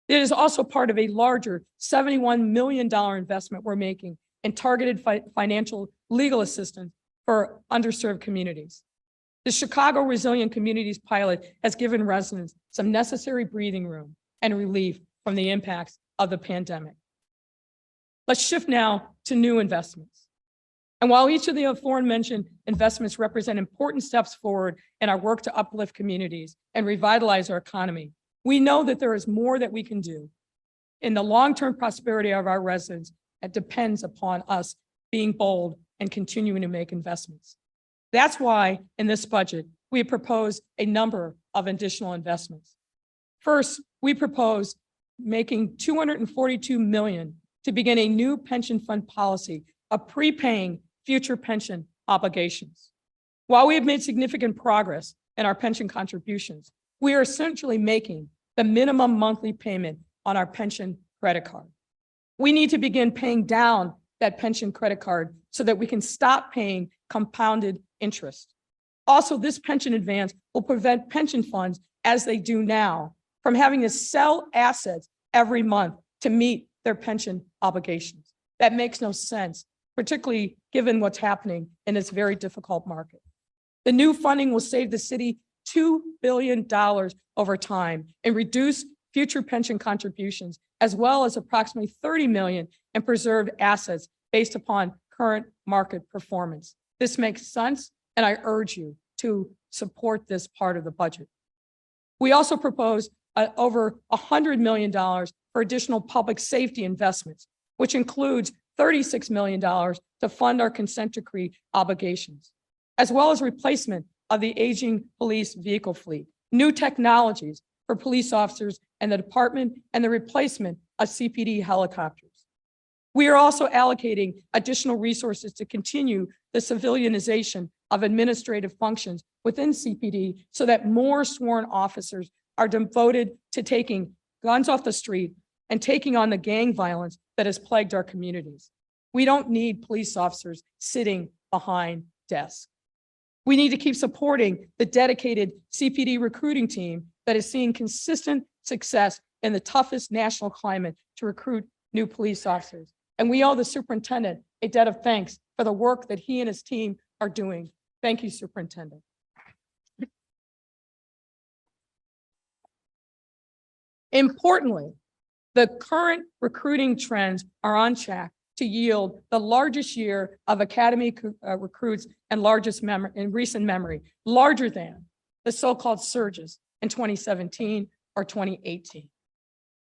It is also part of a larger $71 million investment we're making in targeted financial legal assistance for underserved communities. The Chicago Resilient Communities Pilot has given residents some necessary breathing room and relief from the impacts of the pandemic. Let's shift now to new investments. And while each of the aforementioned investments represent important steps forward in our work to uplift communities and revitalize our economy, we know that there is more that we can do in the long-term prosperity of our residents that depends upon us being bold and continuing to make investments. That's why in this budget, we propose a number of additional investments. First, we propose making $242 million to begin a new pension fund policy of prepaying future pension obligations. While we have made significant progress in our pension contributions, we are essentially making the minimum monthly payment on our pension credit card. We need to begin paying down that pension credit card so that we can stop paying compounded interest. Also, this pension advance will prevent pension funds, as they do now, from having to sell assets every month to meet their pension obligations. That makes no sense, particularly given what's happening in this very difficult market. The new funding will save the city $2 billion over time and reduce future pension contributions, as well as approximately $30 million in preserved assets based upon current market performance. This makes sense, and I urge you to support this part of the budget. We also propose over $100 million for additional public safety investments, which includes $36 million to fund our consent decree obligations, as well as replacement of the aging police vehicle fleet, new technologies for police officers and the department, and the replacement of CPD helicopters. We are also allocating additional resources to continue the civilianization of administrative functions within CPD so that more sworn officers are devoted to taking guns off the street and taking on the gang violence that has plagued our communities. We don't need police officers sitting behind desks. We need to keep supporting the dedicated CPD recruiting team that is seeing consistent success in the toughest national climate to recruit new police officers. And we owe the superintendent a debt of thanks for the work that he and his team are doing. Thank you, Superintendent. Importantly, the current recruiting trends are on track to yield the largest year of academy recruits and largest in recent memory, larger than the so-called surges in 2017 or 2018.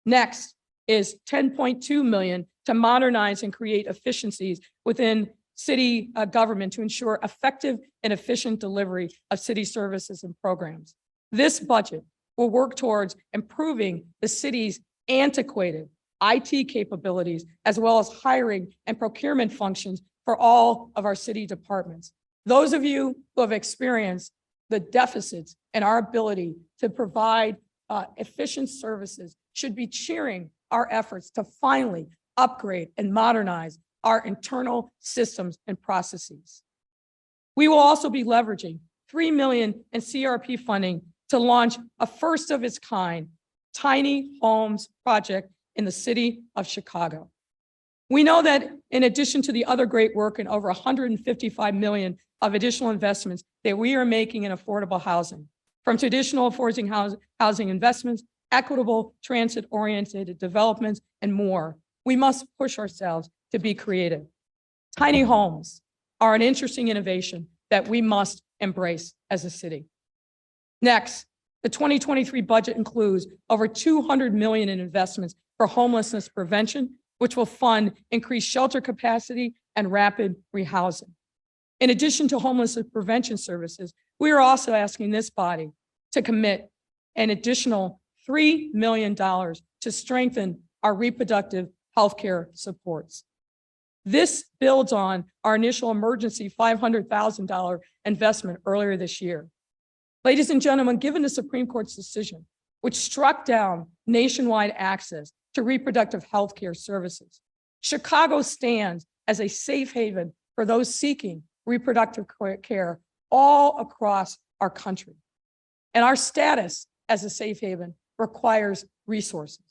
Next is $10.2 million to modernize and create efficiencies within city government to ensure effective and efficient delivery of city services and programs. This budget will work towards improving the city's antiquated IT capabilities, as well as hiring and procurement functions for all of our city departments. Those of you who have experienced the deficits in our ability to provide efficient services should be cheering our efforts to finally upgrade and modernize our internal systems and processes. We will also be leveraging $3 million in CRP funding to launch a first of its kind tiny homes project in the city of Chicago. We know that in addition to the other great work and over $155 million of additional investments that we are making in affordable housing, from traditional affordable housing investments, equitable transit-oriented developments, and more, we must push ourselves to be creative. Tiny homes are an interesting innovation that we must embrace as a city. Next, the 2023 budget includes over $200 million in investments for homelessness prevention, which will fund increased shelter capacity and rapid rehousing. In addition to homelessness prevention services, we are also asking this body to commit an additional $3 million to strengthen our reproductive healthcare supports. This builds on our initial emergency $500,000 investment earlier this year. Ladies and gentlemen, given the Supreme Court's decision, which struck down nationwide access to reproductive health care services, Chicago stands as a safe haven for those seeking reproductive care all across our country. And our status as a safe haven requires resources.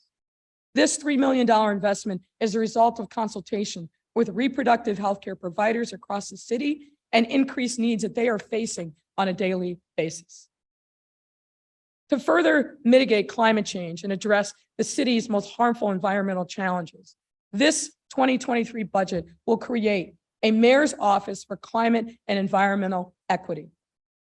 This $3 million investment is a result of consultation with reproductive healthcare providers across the city and increased needs that they are facing on a daily basis. To further mitigate climate change and address the city's most harmful environmental challenges, this 2023 budget will create a mayor's office for climate and environmental equity.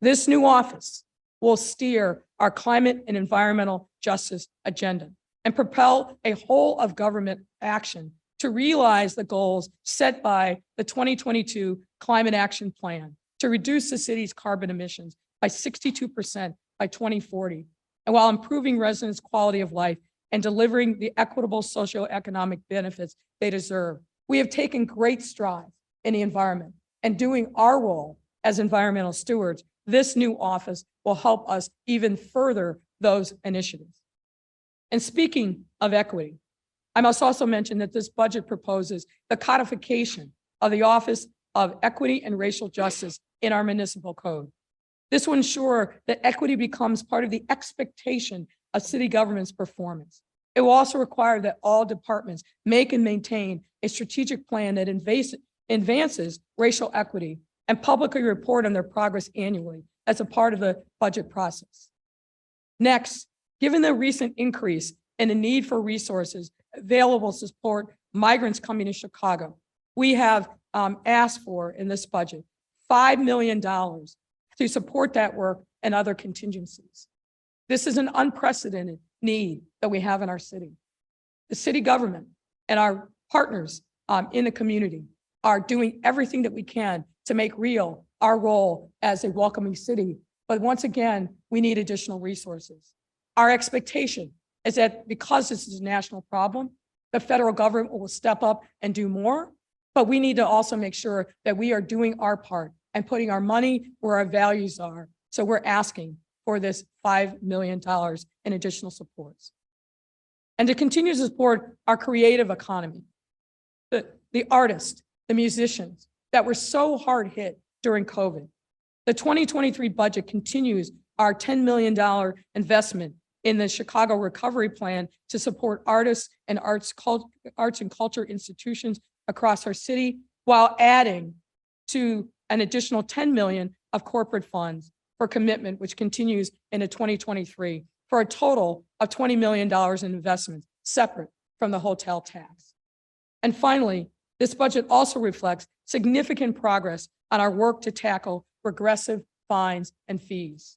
This new office will steer our climate and environmental justice agenda and propel a whole of government action to realize the goals set by the 2022 Climate Action Plan to reduce the city's carbon emissions by 62% by 2040, and while improving residents' quality of life and delivering the equitable socioeconomic benefits they deserve. We have taken great strides in the environment, and doing our role as environmental stewards, this new office will help us even further those initiatives. And speaking of equity, I must also mention that this budget proposes the codification of the Office of Equity and Racial Justice in our municipal code. This will ensure that equity becomes part of the expectation of city government's performance. It will also require that all departments make and maintain a strategic plan that advances racial equity and publicly report on their progress annually as a part of the budget process. Next, given the recent increase in the need for resources available to support migrants coming to Chicago, we have asked for in this budget $5 million to support that work and other contingencies. This is an unprecedented need that we have in our city. The city government and our partners in the community are doing everything that we can to make real our role as a welcoming city. But once again, we need additional resources. Our expectation is that because this is a national problem, the federal government will step up and do more, but we need to also make sure that we are doing our part and putting our money where our values are. So we're asking for this $5 million in additional supports. And to continue to support our creative economy, the artists, the musicians that were so hard hit during COVID. The 2023 budget continues our $10 million investment in the Chicago Recovery Plan to support artists and arts and culture institutions across our city, while adding to an additional $10 million of corporate funds for commitment, which continues into 2023 for a total of $20 million in investments separate from the hotel tax. And finally, this budget also reflects significant progress on our work to tackle regressive fines and fees.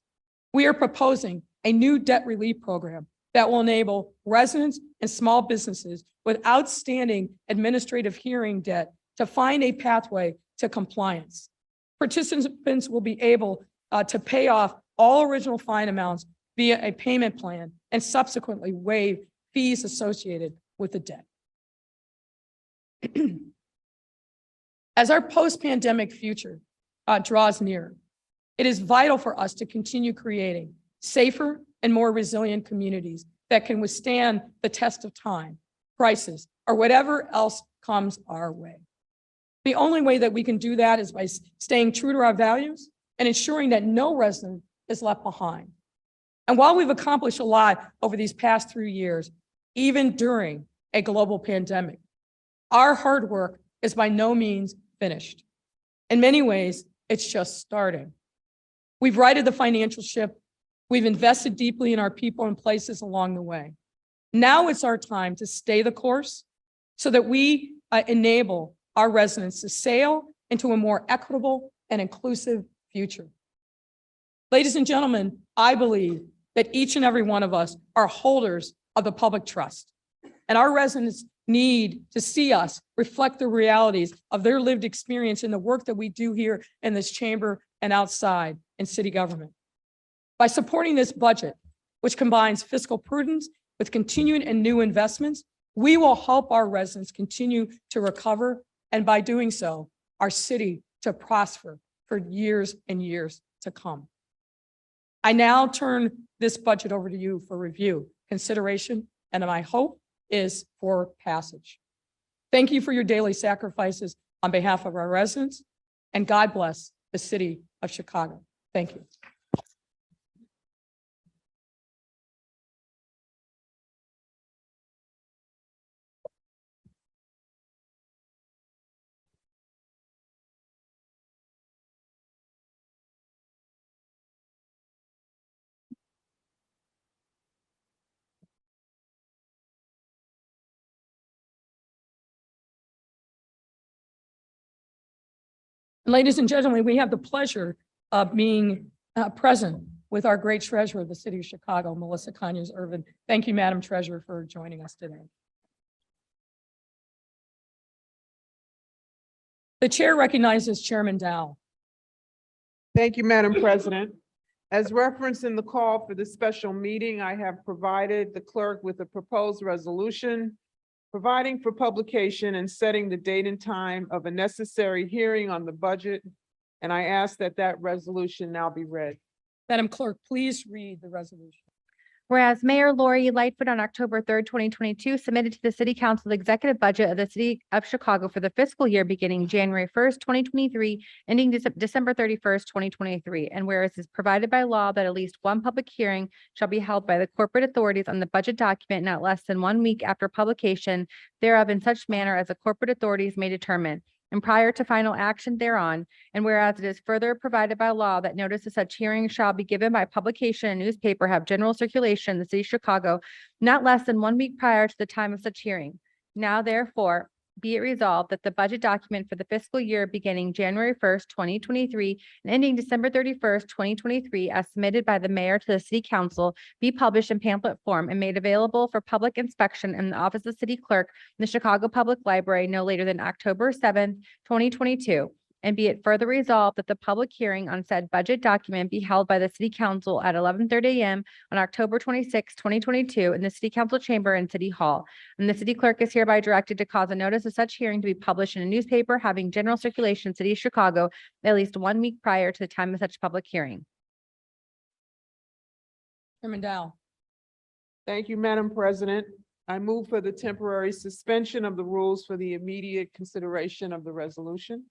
We are proposing a new debt relief program that will enable residents and small businesses with outstanding administrative hearing debt to find a pathway to compliance. Participants will be able to pay off all original fine amounts via a payment plan and subsequently waive fees associated with the debt. As our post-pandemic future draws near, it is vital for us to continue creating safer and more resilient communities that can withstand the test of time, crisis, or whatever else comes our way. The only way that we can do that is by staying true to our values and ensuring that no resident is left behind. And while we've accomplished a lot over these past 3 years, even during a global pandemic, our hard work is by no means finished. In many ways, it's just starting. We've righted the financial ship. We've invested deeply in our people and places along the way. Now it's our time to stay the course so that we enable our residents to sail into a more equitable and inclusive future. Ladies and gentlemen, I believe that each and every one of us are holders of the public trust, and our residents need to see us reflect the realities of their lived experience in the work that we do here in this chamber and outside in city government. By supporting this budget, which combines fiscal prudence with continued and new investments, we will help our residents continue to recover, and by doing so, our city to prosper for years and years to come. I now turn this budget over to you for review, consideration, and my hope is for passage. Thank you for your daily sacrifices on behalf of our residents, and God bless the city of Chicago. Thank you. Ladies and gentlemen, we have the pleasure of being present with our great treasurer of the city of Chicago, Melissa Conyers-Irvin. Thank you, Madam Treasurer, for joining us today. The chair recognizes Chairman Dow. Thank you, Madam President. As referenced in the call for this special meeting, I have provided the clerk with a proposed resolution providing for publication and setting the date and time of a necessary hearing on the budget, and I ask that that resolution now be read. Madam Clerk, please read the resolution. Whereas Mayor Lori Lightfoot on October 3rd, 2022 submitted to the City Council the executive budget of the City of Chicago for the fiscal year beginning January 1st, 2023, ending December 31st, 2023. And whereas it is provided by law that at least one public hearing shall be held by the corporate authorities on the budget document not less than 1 week after publication thereof in such manner as the corporate authorities may determine, and prior to final action thereon, and whereas it is further provided by law that notice of such hearing shall be given by publication in newspaper, have general circulation in the city of Chicago, not less than 1 week prior to the time of such hearing. Now therefore, be it resolved that the budget document for the fiscal year beginning January 1st, 2023, and ending December 31st, 2023, as submitted by the mayor to the city council, be published in pamphlet form and made available for public inspection in the office of city clerk in the Chicago Public Library no later than October 7th, 2022. And be it further resolved that the public hearing on said budget document be held by the city council at 11:30 a.m. on October 26, 2022 in the city council chamber in City Hall. And the city clerk is hereby directed to cause a notice of such hearing to be published in a newspaper having general circulation in the city of Chicago at least 1 week prior to the time of such public hearing. Chairman Dow. Thank you, Madam President. I move for the temporary suspension of the rules for the immediate consideration of the resolution.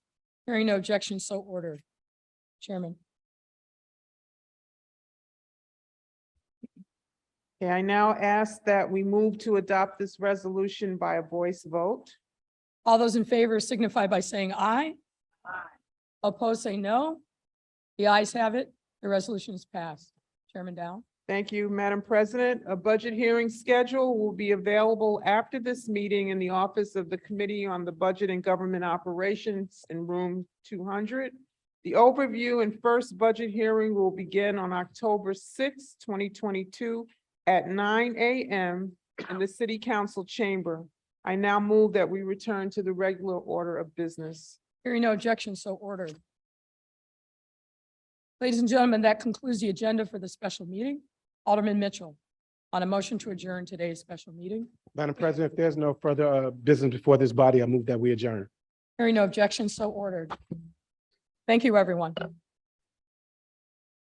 Hearing no objection, so ordered. Chairman. Okay, I now ask that we move to adopt this resolution by a voice vote. All those in favor signify by saying aye. Aye. Opposed, say no. The ayes have it. The resolution is passed. Chairman Dow. Thank you, Madam President. A budget hearing schedule will be available after this meeting in the office of the Committee on the Budget and Government Operations in room 200. The overview and first budget hearing will begin on October 6, 2022 at 9 a.m. in the City Council chamber. I now move that we return to the regular order of business. Hearing no objection, so ordered. Ladies and gentlemen, that concludes the agenda for the special meeting. Alderman Mitchell, on a motion to adjourn today's special meeting. Madam President, if there's no further business before this body, I move that we adjourn. Hearing no objection, so ordered. Thank you, everyone.